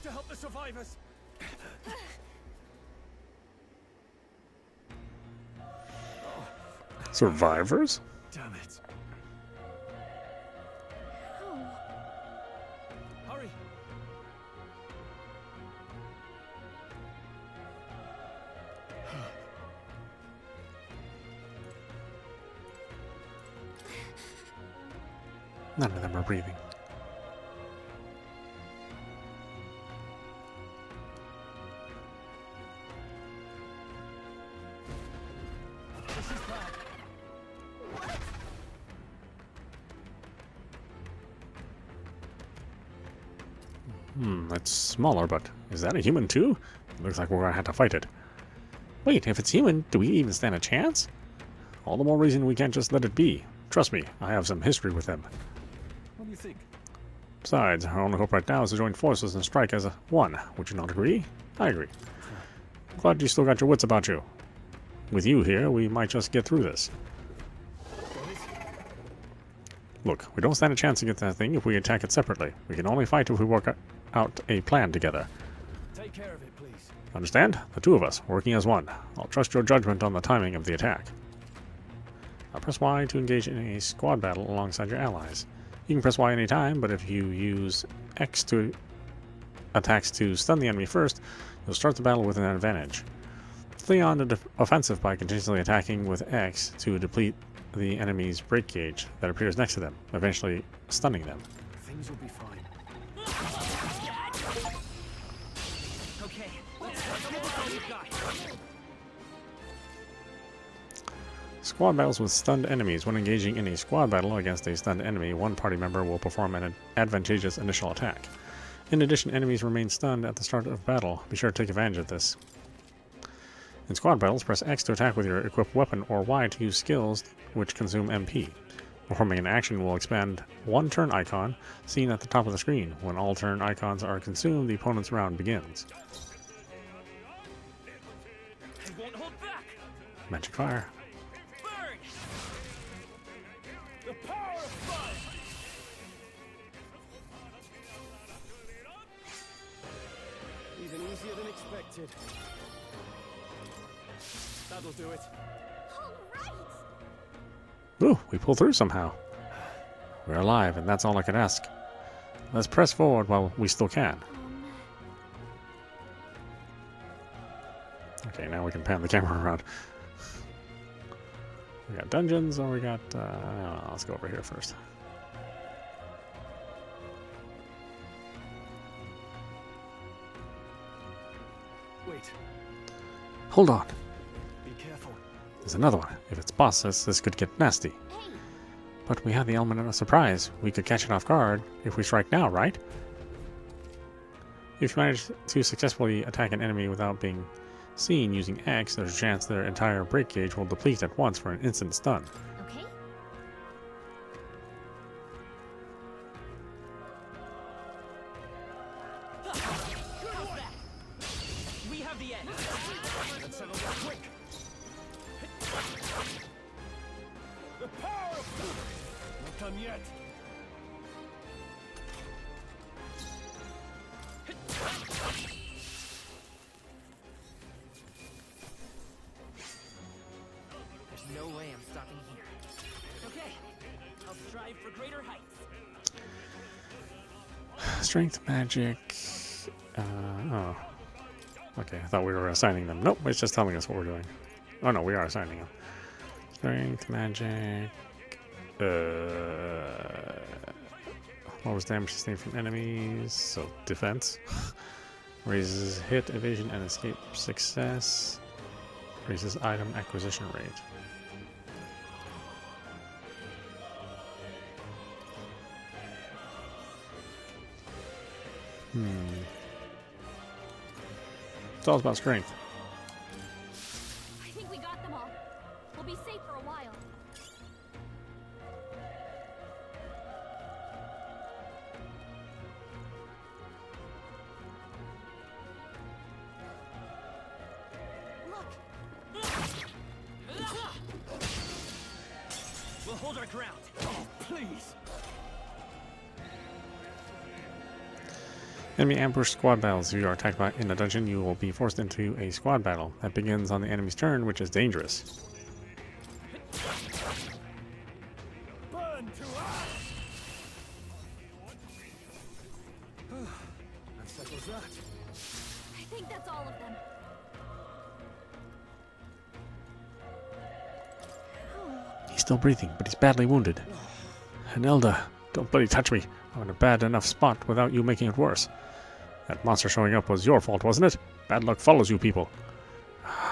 to help the survivors. Survivors? Damn it. Hurry. None of them are breathing. It's smaller, but is that a human too? Looks like we're gonna have to fight it. Wait, if it's human, do we even stand a chance? All the more reason we can't just let it be. Trust me, I have some history with them. What do you think? Besides, our only hope right now is to join forces and strike as one. Would you not agree? I agree. Glad you still got your wits about you. With you here, we might just get through this. Look, we don't stand a chance against that thing if we attack it separately. We can only fight if we work out a plan together. Take care of it, please. Understand? The two of us, working as one. I'll trust your judgment on the timing of the attack. I'll press Y to engage in a squad battle alongside your allies. You can press Y anytime, but if you use X to attacks to stun the enemy first, you'll start the battle with an advantage. Flee on the offensive by continuously attacking with X to deplete the enemy's break gauge that appears next to them, eventually stunning them. Things will be fine. Okay, let's what we've got. Squad battles with stunned enemies. When engaging in a squad battle against a stunned enemy, one party member will perform an advantageous initial attack. In addition, enemies remain stunned at the start of battle. Be sure to take advantage of this. In squad battles, press X to attack with your equipped weapon or Y to use skills which consume MP. Performing an action will expand one turn icon seen at the top of the screen. When all turn icons are consumed, the opponent's round begins. Magic fire. The power of fire. Even easier than expected. That'll do it. Ooh, we pulled through somehow. We're alive, and that's all I can ask. Let's press forward while we still can. Okay, now we can pan the camera around. We got dungeons, or we got... let's go over here first. Wait. Hold on. Be careful. There's another one. If it's bosses, this could get nasty. But we have the element of a surprise. We could catch it off guard if we strike now, right? If you manage to successfully attack an enemy without being seen using X, there's a chance their entire break gauge will deplete at once for an instant stun. Okay. We have the end. Let's settle that quick. The power of not done yet. There's no way I'm stopping here. Okay, I'll strive for greater heights. Strength, magic... oh. Okay, I thought we were assigning them. Nope, it's just telling us what we're doing. Oh no, we are assigning them. Strength, magic... lowers damage sustained from enemies, so defense. Raises hit, evasion, and escape success. Raises item acquisition rate. It's all about strength. I think we got them all. We'll be safe for a while. We'll hold our ground. Oh, please. Enemy ambush squad battles. If you are attacked by in a dungeon, you will be forced into a squad battle. That begins on the enemy's turn, which is dangerous. Burn to us! That settles that. I think that's all of them. He's still breathing, but he's badly wounded. Hanelda, don't bloody touch me. I'm in a bad enough spot without you making it worse. That monster showing up was your fault, wasn't it? Bad luck follows you people.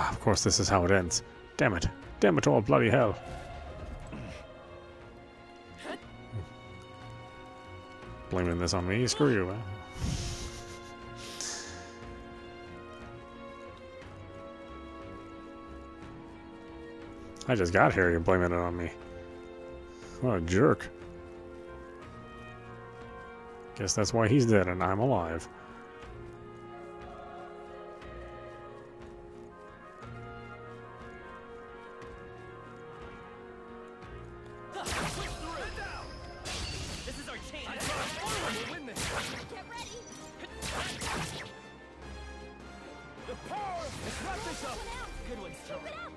Of course this is how it ends. Damn it. Damn it all bloody hell. Blaming this on me? Screw you, man. I just got here, you're blaming it on me. What a jerk. Guess that's why he's dead and I'm alive. This is our chance. We'll win this. Get ready. The power! Let's wrap this up! Good one, Stone. Keep it up.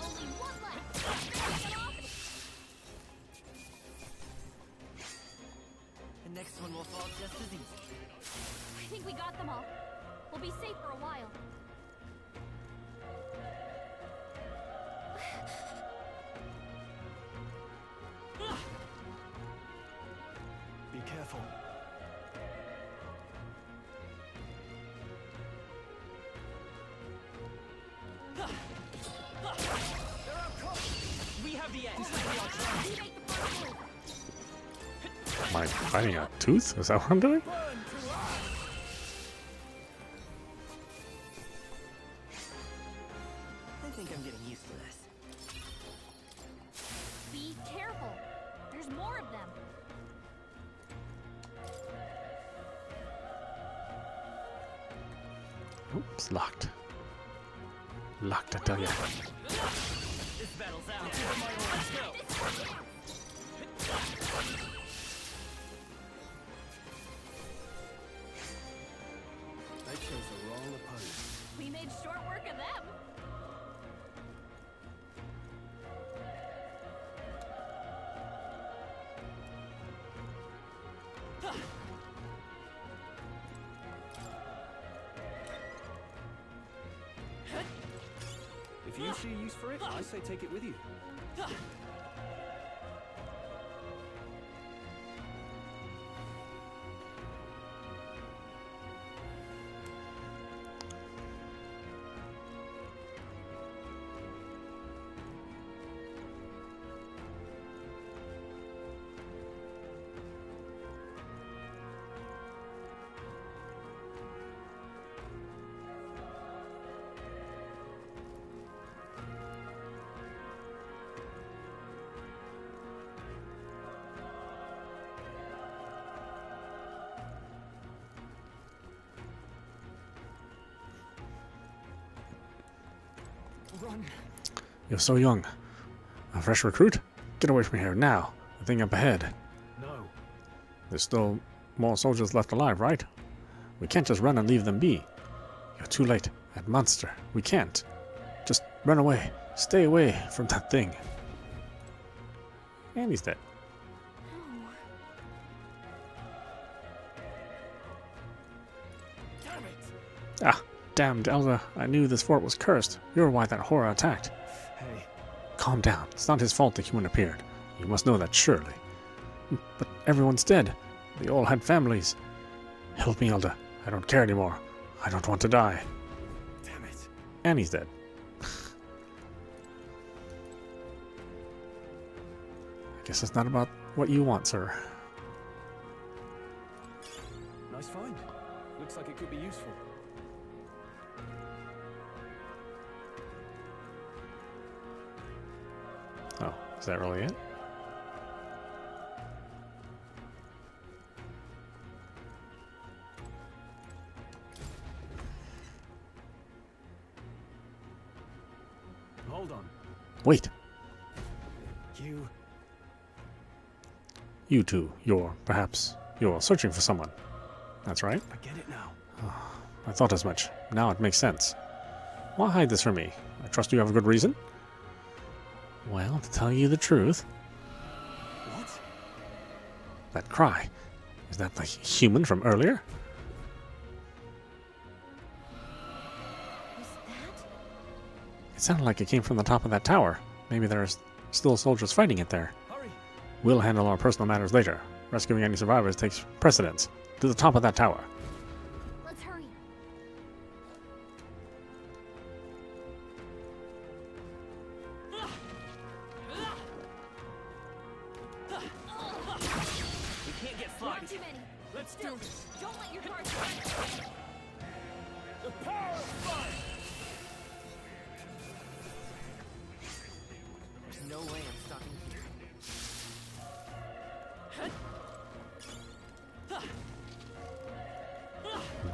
Only one left. The next one will fall just as easy. I think we got them all. We'll be safe for a while. Be careful. We have the edge. Am I fighting a tooth? Is that what I'm doing? I think I'm getting used to this. Be careful. There's more of them. Oops, locked. Locked, I tell ya. This battle's out. Let's go. They chose the wrong opponent. We made short work of them. If you see use for it, I say take it with you. Run. You're so young. A fresh recruit? Get away from here now. The thing up ahead. No. There's still more soldiers left alive, right? We can't just run and leave them be. You're too late. That monster. We can't. Just run away. Stay away from that thing. And he's dead. Damn it! Ah, damned Elder. I knew this fort was cursed. You're why that horror attacked. Hey. Calm down. It's not his fault the human appeared. You must know that surely. But everyone's dead. They all had families. Help me, Elder. I don't care anymore. I don't want to die. Damn it. And he's dead. I guess it's not about what you want, sir. Nice find. Looks like it could be useful. Oh, is that really it? Hold on. Wait. You. You two. You're, perhaps, You're searching for someone. That's right. I get it now. I thought as much. Now it makes sense. Why hide this from me? I trust you have a good reason? Well, to tell you the truth... What? That cry. Is that the human from earlier? It sounded like it came from the top of that tower. Maybe there are still soldiers fighting it there. Hurry. We'll handle our personal matters later. Rescuing any survivors takes precedence. To the top of that tower. Let's hurry. We can't get Not flagged. too many. Let's do this. Don't let your guard The power of fire! There's no way I'm stopping here.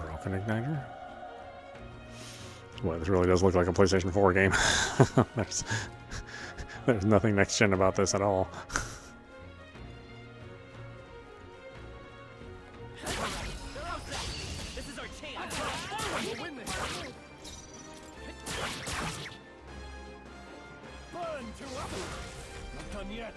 Broken igniter? Boy, this really does look like a PlayStation 4 game. There's nothing next gen about this at all. This is our chance. We'll win this. Burn to up! Not done yet.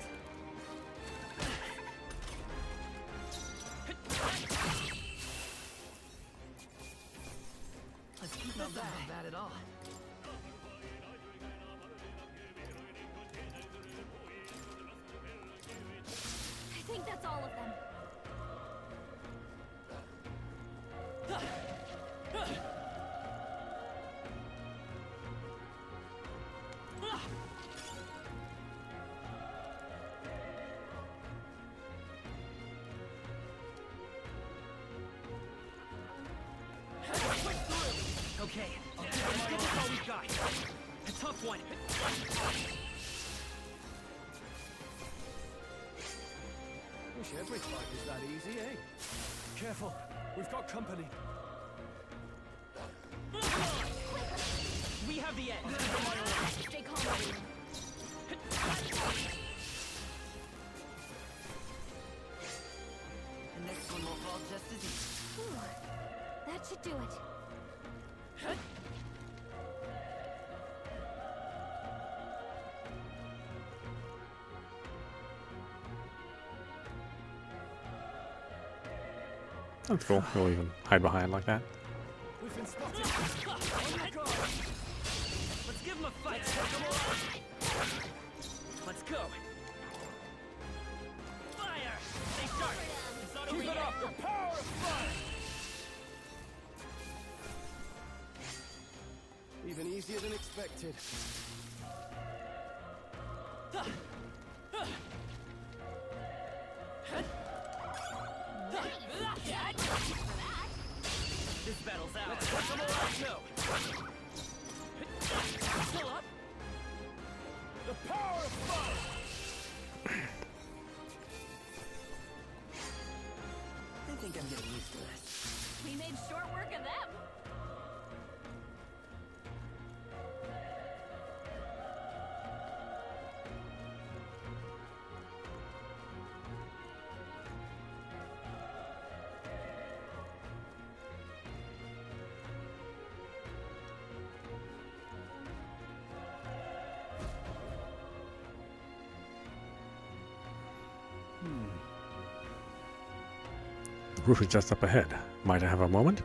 Let's keep not bad at all. I think that's all of them. Okay, let's get this all we got. A tough one. Wish every fight was that easy, eh? Careful, we've got company. We have the edge. Stay calm, everyone. The next one will fall just as easy. Whew. That should do it. That's cool. We'll even hide behind like that. We've been spotted. On your guard. Let's give them a fight. Let's go. Fire! Stay sharp. It's not over Keep it yet. up, the power of fire! Even easier than expected. This battle's out. Let's put some more out. Still up? The power of fire! I think I'm getting used to this. We made short work of them. The roof is just up ahead. Might I have a moment?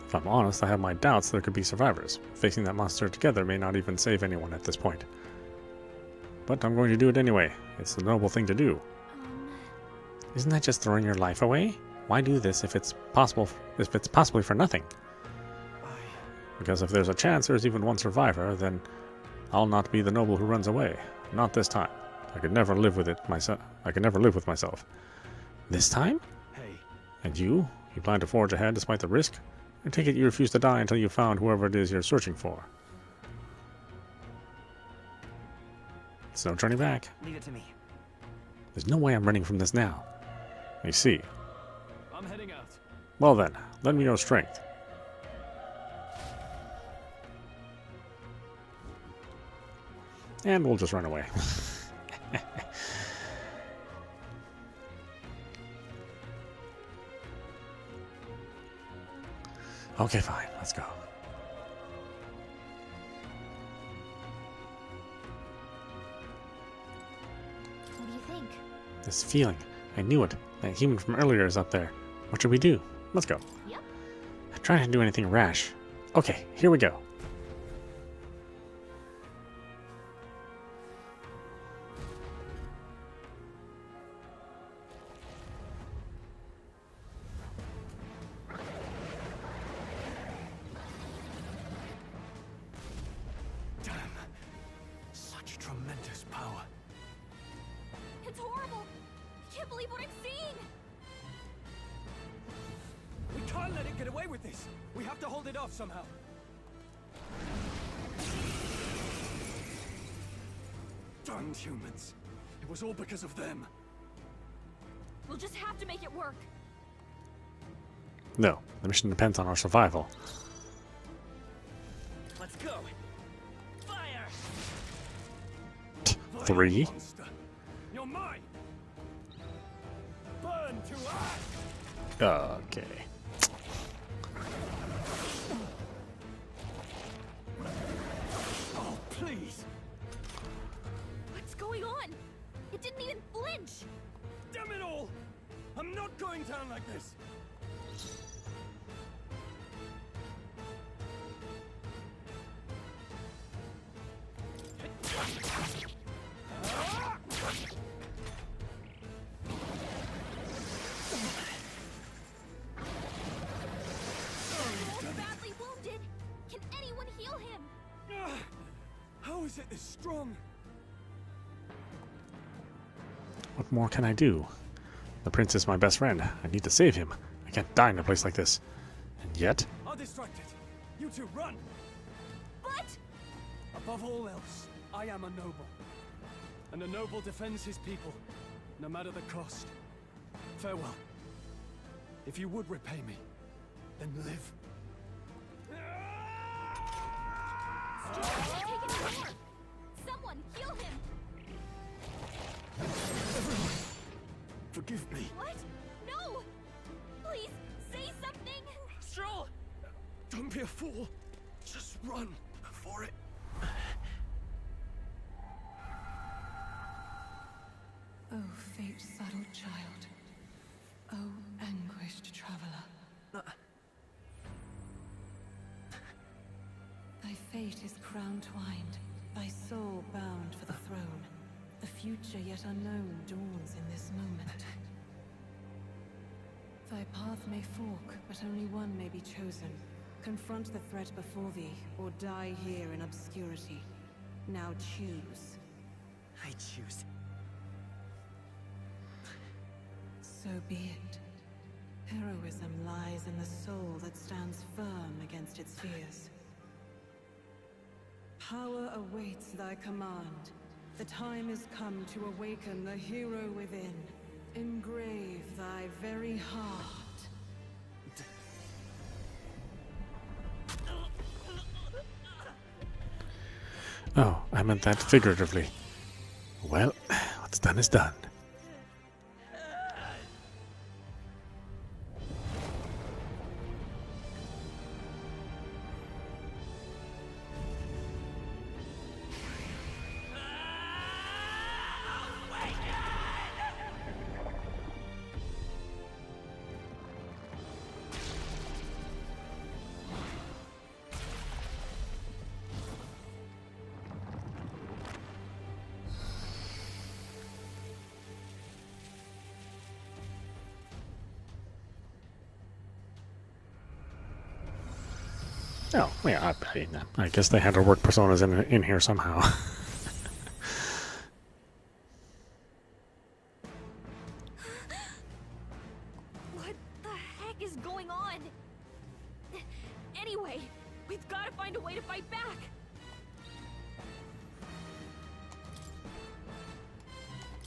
If I'm honest, I have my doubts there could be survivors. Facing that monster together may not even save anyone at this point. But I'm going to do it anyway. It's the noble thing to do. Isn't that just throwing your life away? Why do this if it's possibly for nothing? Because if there's a chance there's even one survivor, then I'll not be the noble who runs away. Not this time. I could never live with it myself. I could never live with myself. This time? Hey. And you? You plan to forge ahead despite the risk? I take it you refuse to die until you found whoever it is you're searching for. It's no turning back. Leave it to me. There's no way I'm running from this now. I see. I'm heading out. Well then, lend me your strength. And we'll just run away. Okay, fine. Let's go. What do you think? This feeling. I knew it. That human from earlier is up there. What should we do? Let's go. Yep. I'm trying to do anything rash. Okay, here we go. Such tremendous power. It's horrible. I can't believe what I'm seeing. We can't let it get away with this. We have to hold it off somehow. Darned humans. It was all because of them. We'll just have to make it work. No, the mission depends on our survival. Let's go. Fire! 3. Monster. You're mine. Burn to ash. Okay. Oh, please. What's going on? It didn't even flinch. Damn it all! I'm not going down like this. He's badly wounded. Can anyone heal him? How is it this strong? What more can I do? The prince is my best friend. I need to save him. I can't die in a place like this. And yet... I'll distract it. You two run! But... Above all else, I am a noble. And a noble defends his people, no matter the cost. Farewell. If you would repay me, then live. He's taking more. Someone heal him. Forgive me. What? No! Please, say something! Stroll! Don't be a fool. Just run for it. Oh, fate-saddled child. Oh, anguished traveler. Thy fate is crown-twined, thy soul bound for the throne. The future yet unknown dawns in this moment. Thy path may fork, but only one may be chosen. Confront the threat before thee, or die here in obscurity. Now choose. I choose. So be it. Heroism lies in the soul that stands firm against its fears. Power awaits thy command. The time is come to awaken the hero within. Engrave thy very heart. Oh, I meant that figuratively. Well, what's done is done. Oh, yeah, I guess they had to work personas in here somehow. What the heck is going on? Anyway, we've got to find a way to fight back.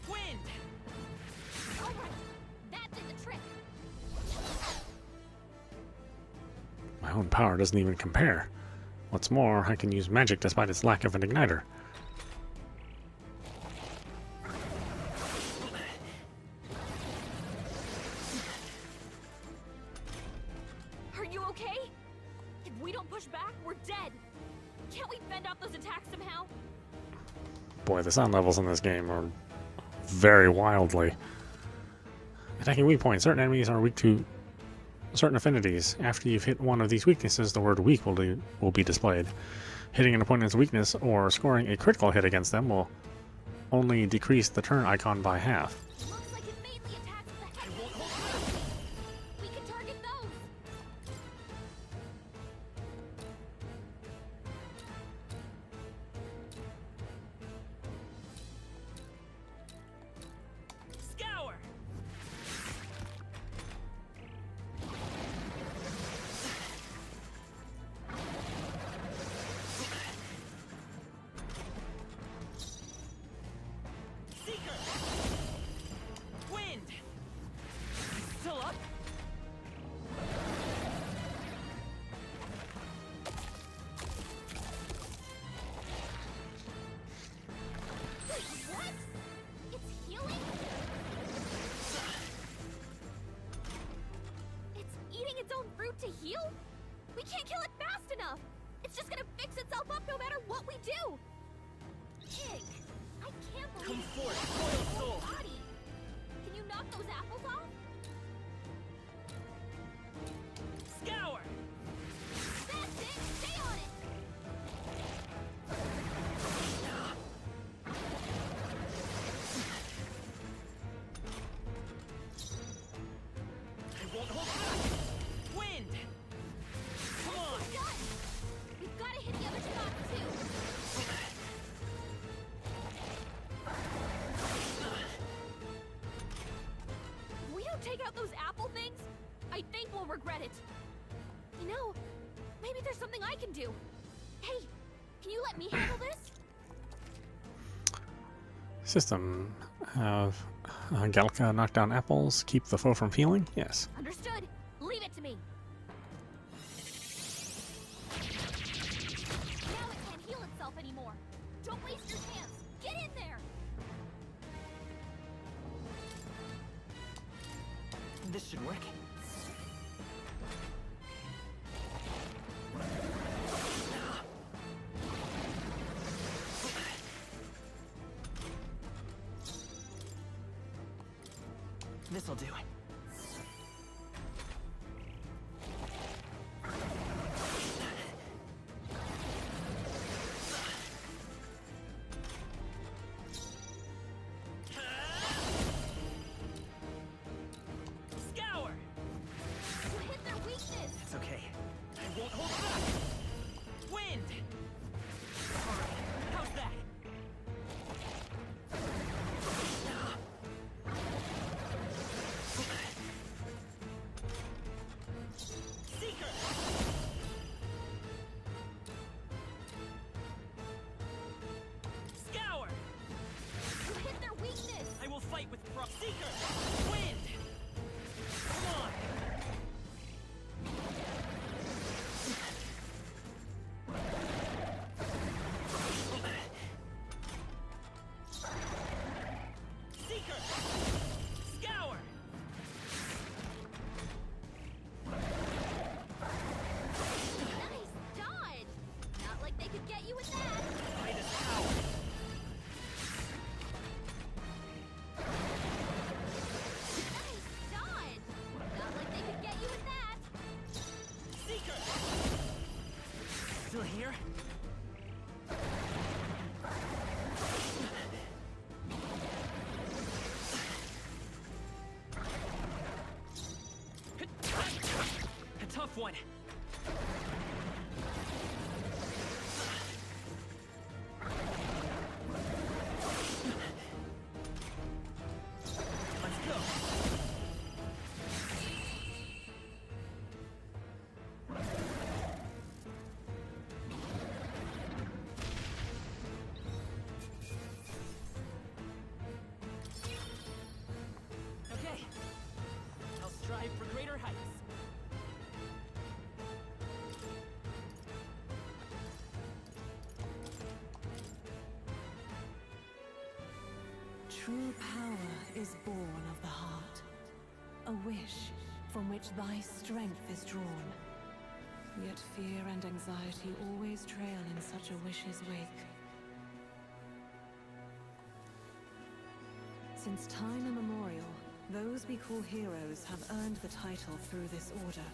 Wind! All right, that did the trick. My own power doesn't even compare. What's more, I can use magic despite its lack of an igniter. Are you okay? don't push back, we're dead. Can't we fend off those attacks somehow? Boy, the sound levels in this game are very wildly. Attacking weak points. Certain enemies are weak to certain affinities. After you've hit one of these weaknesses, the word weak will be displayed. Hitting an opponent's weakness or scoring a critical hit against them will only decrease the turn icon by half. Looks like it mainly attacks the heavy. We can target those. Scour. Wind! Still up? What? It's healing? It's eating its own fruit to heal? We can't kill it fast enough! It's just gonna fix itself up no matter what we do! Pig! I can't believe Come forth, royal soul! body! Can you knock those apples off? Scour! That's it! Stay on it! I won't hold back! Wind! Come on! Done! We've gotta hit the other spots too! If we don't take out those apple things, I think we'll regret it. You know, maybe there's something I can do. Hey, can you let me handle this? System. Have Galka knock down apples, keep the foe from healing? Yes. Understood. Leave it to me. Now it can't heal itself anymore. Don't waste your chance. Get in there. This should work. This'll do. Scour. You hit their weakness. It's okay. I won't hold back! Wind! Alright, how's that? Seeker! Scour! You hit their weakness. I will fight with Seeker! Wind! Come on! Seeker! Scour! Nice dodge. Not like they could get you with that. Fight is power! Nice dodge. Not like they could get you with that. Seeker! Still here? A tough one. Let's go. Okay. I'll strive for greater heights. True power is born of the heart, a wish from which thy strength is drawn. Yet fear and anxiety always trail in such a wish's wake. Since time immemorial, those we call heroes have earned the title through this order.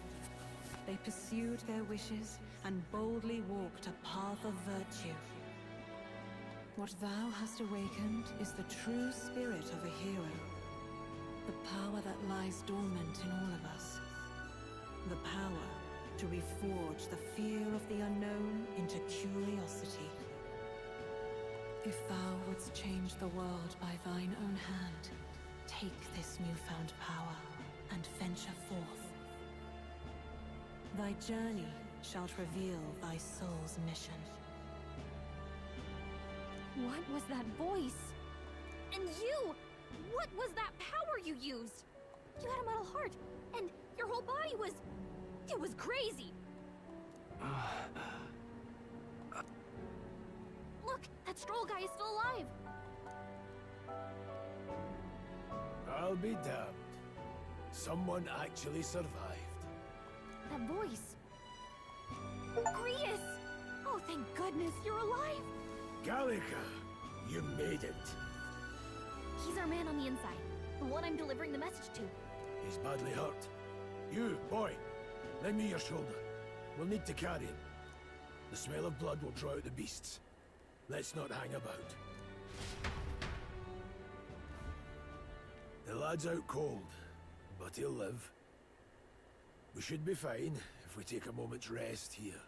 They pursued their wishes and boldly walked a path of virtue. What thou hast awakened is the true spirit of a hero. The power that lies dormant in all of us. The power to reforge the fear of the unknown into curiosity. If thou wouldst change the world by thine own hand, take this newfound power and venture forth. Thy journey shalt reveal thy soul's mission. What was that voice? And you! What was that power you used? You had a metal heart, and your whole body was... It was crazy! Look, that Stroll guy is still alive! I'll be damned. Someone actually survived. That voice... Grius! Oh, thank goodness, you're alive! Gallica, you made it. He's our man on the inside, the one I'm delivering the message to. He's badly hurt. You, boy, lend me your shoulder. We'll need to carry him. The smell of blood will draw out the beasts. Let's not hang about. The lad's out cold, but he'll live. We should be fine if we take a moment's rest here.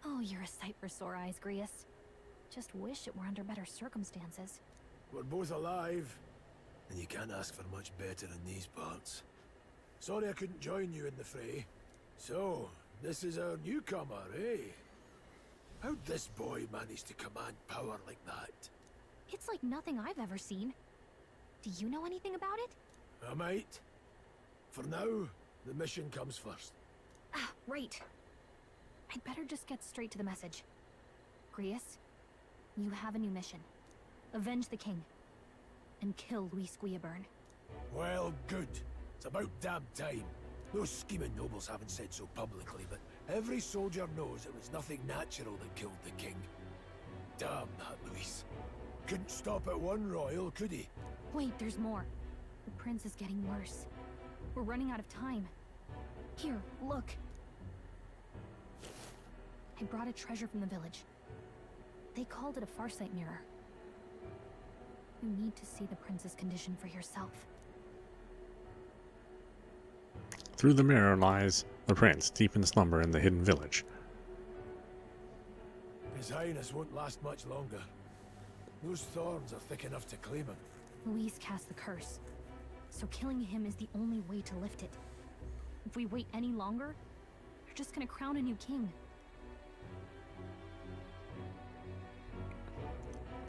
Oh, you're a sight for sore eyes, Grius. Just wish it were under better circumstances. We're both alive, and you can't ask for much better in these parts. Sorry I couldn't join you in the fray. So, this is our newcomer, eh? How'd this boy manage to command power like that? It's like nothing I've ever seen. Do you know anything about it? I might. For now, the mission comes first. Ah, right. I'd better just get straight to the message. Grius, you have a new mission. Avenge the king. And kill Luis Guillaburn. Well, good. It's about damn time. Those scheming nobles haven't said so publicly, but every soldier knows it was nothing natural that killed the king. Damn that Luis. Couldn't stop at one royal, could he? Wait, there's more. The prince is getting worse. We're running out of time. Here, look. I brought a treasure from the village. They called it a farsight mirror. You need to see the prince's condition for yourself. Through the mirror lies the prince, deep in slumber in the hidden village. His Highness won't last much longer. Those thorns are thick enough to claim him. Luis cast the curse, so killing him is the only way to lift it. If we wait any longer, you're just gonna crown a new king.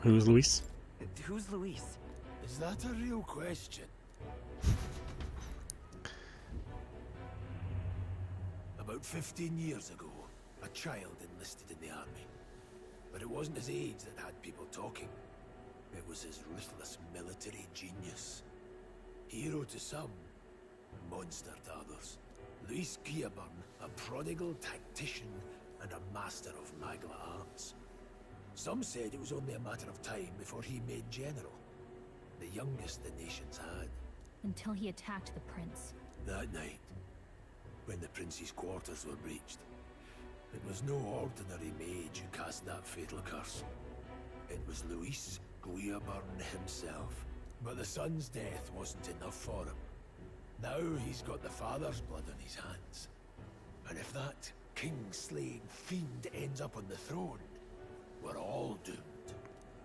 Who's Luis? Who's Luis? Is that a real question? About 15 years ago, a child enlisted in the army. But it wasn't his age that had people talking. It was his ruthless military genius. Hero to some, monster to others. Luis Guillaburn, a prodigal tactician and a master of magla arts. Some said it was only a matter of time before he made general. The youngest the nations had. Until he attacked the prince. That night, when the prince's quarters were breached, it was no ordinary mage who cast that fatal curse. It was Luis Guillaburn himself. But the son's death wasn't enough for him. Now he's got the father's blood on his hands. And if that king-slaying fiend ends up on the throne, we're all doomed.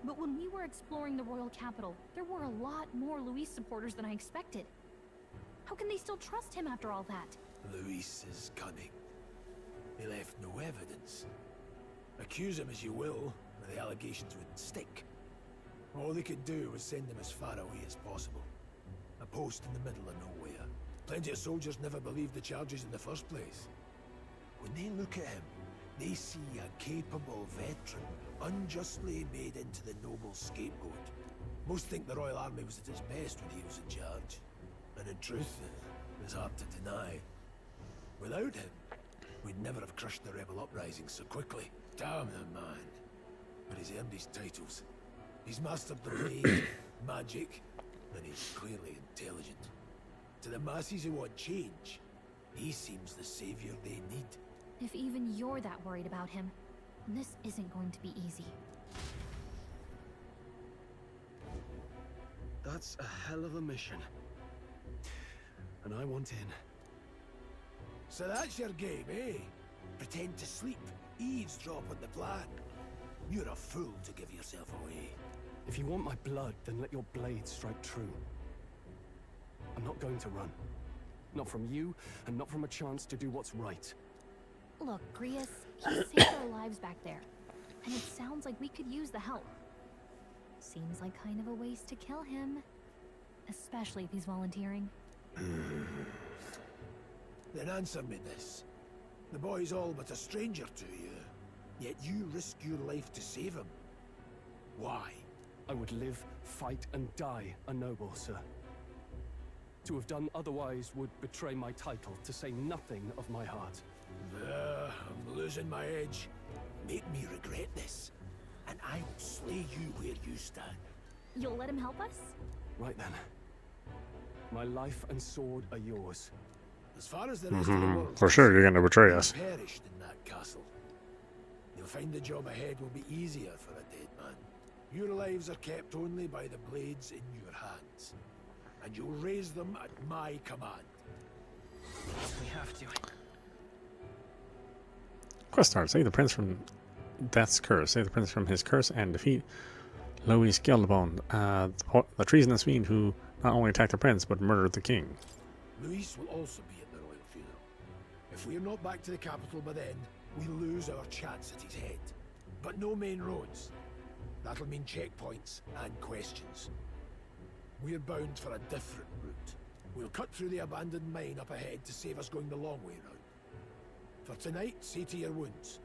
But when we were exploring the royal capital, there were a lot more Luis supporters than I expected. How can they still trust him after all that? Luis is cunning. He left no evidence. Accuse him as you will, the allegations wouldn't stick. All they could do was send him as far away as possible. A post in the middle of nowhere. Plenty of soldiers never believed the charges in the first place. When they look at him, they see a capable veteran unjustly made into the noble scapegoat. Most think the Royal Army was at its best when he was in charge. And in truth, it's hard to deny. Without him, we'd never have crushed the rebel uprising so quickly. Damn the man. But he's earned his titles. He's mastered the blade, magic, and he's clearly intelligent. To the masses who want change, he seems the savior they need. If even you're that worried about him, this isn't going to be easy. That's a hell of a mission. And I want in. So that's your game, eh? Pretend to sleep, eavesdrop on the plan. You're a fool to give yourself away. If you want my blood, then let your blade strike true. I'm not going to run. Not from you, and not from a chance to do what's right. Look, Grius, he saved our lives back there. And it sounds like we could use the help. Seems like kind of a waste to kill him. Especially if he's volunteering. Then answer me this. The boy's all but a stranger to you, yet you risk your life to save him. Why? I would live, fight, and die a noble, sir. To have done otherwise would betray my title, to say nothing of my heart. I'm losing my edge. Make me regret this, and I will slay you where you stand. You'll let him help us? Right then. My life and sword are yours. As far as the rest of the world, For sure, you're going to betray us. perished in that castle. You'll find the job ahead will be easier for a dead man. Your lives are kept only by the blades in your hands, and you'll raise them at my command. We have to. Quest start. Save the prince from death's curse. Save the prince from his curse and defeat Louis Skeldebone, the treasonous fiend who not only attacked the prince but murdered the king. Luis will also be at the royal funeral. If we're not back to the capital by then, we lose our chance at his head. But no main roads. That'll mean checkpoints and questions. We're bound for a different route. We'll cut through the abandoned mine up ahead to save us going the long way round. For tonight, see to your wounds.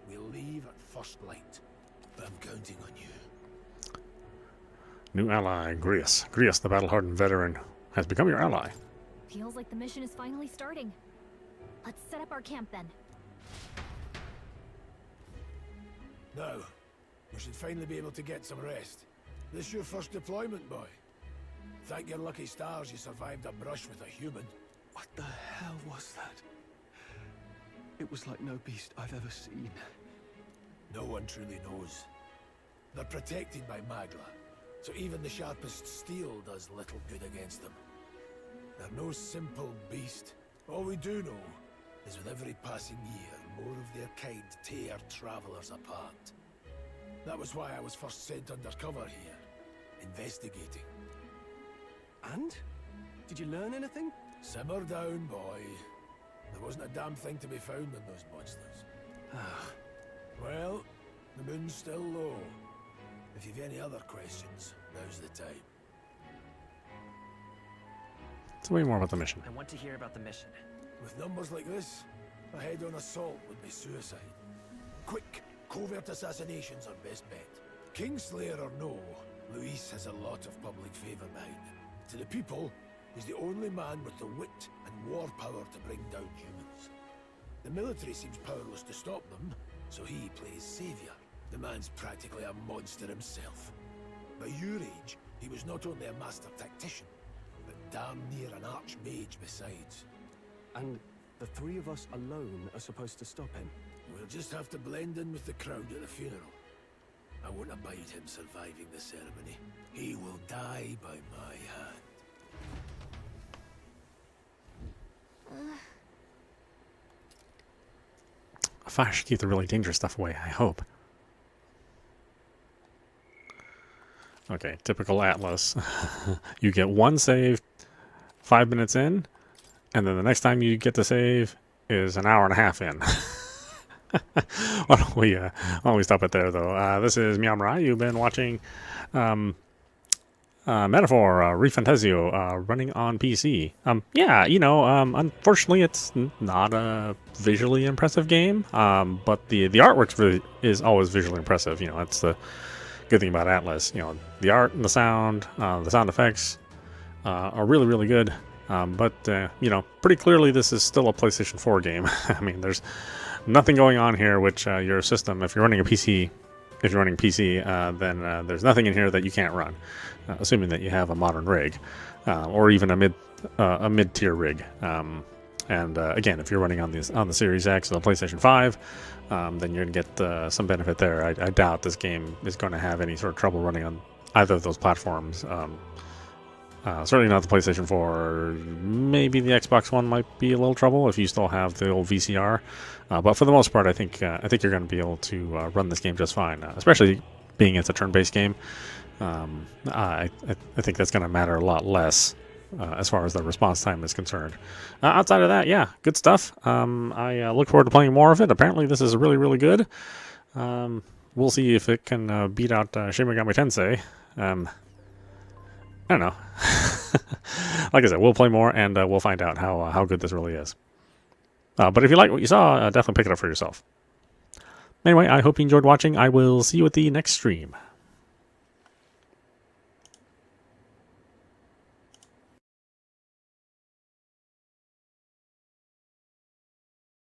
We'll leave at first light. I'm counting on you. New ally, Grius. Grius, the battle-hardened veteran, has become your ally. Feels like the mission is finally starting. Let's set up our camp then. Now, we should finally be able to get some rest. This your first deployment, boy? Thank your lucky stars you survived a brush with a human. What the hell was that? It was like no beast I've ever seen. No one truly knows. They're protected by Magla, so even the sharpest steel does little good against them. They're no simple beast. All we do know is with every passing year, more of their kind tear travelers apart. That was why I was first sent undercover here, investigating. And? Did you learn anything? Simmer down, boy. There wasn't a damn thing to be found in those monsters. Well, the moon's still low. If you've any other questions, now's the time. Tell me more about the mission. I want to hear about the mission. With numbers like this, a head-on assault would be suicide. Quick, covert assassinations are best bet. Kingslayer or no, Luis has a lot of public favor behind him. To the people, he's the only man with the wit and war power to bring down humans. The military seems powerless to stop them, so he plays savior. The man's practically a monster himself. By your age, he was not only a master tactician, but damn near an archmage besides. And the three of us alone are supposed to stop him? We'll just have to blend in with the crowd at the funeral. I won't abide him surviving the ceremony. He will die by my hand. Fire should keep the really dangerous stuff away, I hope. Okay, typical Atlas. You get one save 5 minutes in, and then the next time you get to save is an hour and a half in. Why don't we stop it there, though? This is meowmurai. You've been watching Metaphor, REFantazio, running on PC. Yeah, you know, unfortunately it's not a visually impressive game, but the artwork is always visually impressive. You know, that's the good thing about Atlas. You know, the art and the sound effects are really, really good. But you know, pretty clearly this is still a PlayStation 4 game. I mean, there's nothing going on here which your system, if you're running a PC, then there's nothing in here that you can't run, assuming that you have a modern rig, or even a mid-tier rig. And again, if you're running on the Series X or the PlayStation 5, then you're going to get some benefit there. I doubt this game is going to have any sort of trouble running on either of those platforms. Certainly not the PlayStation 4. Maybe the Xbox One might be a little trouble if you still have the old VCR. But for the most part, I think you're going to be able to run this game just fine, especially being it's a turn-based game. I think that's going to matter a lot less as far as the response time is concerned. Outside of that, yeah, good stuff. I look forward to playing more of it. Apparently, this is really, really good. We'll see if it can beat out Shin Megami Tensei. I don't know. Like I said, we'll play more and we'll find out how good this really is. But if you like what you saw, definitely pick it up for yourself. Anyway, I hope you enjoyed watching. I will see you at the next stream.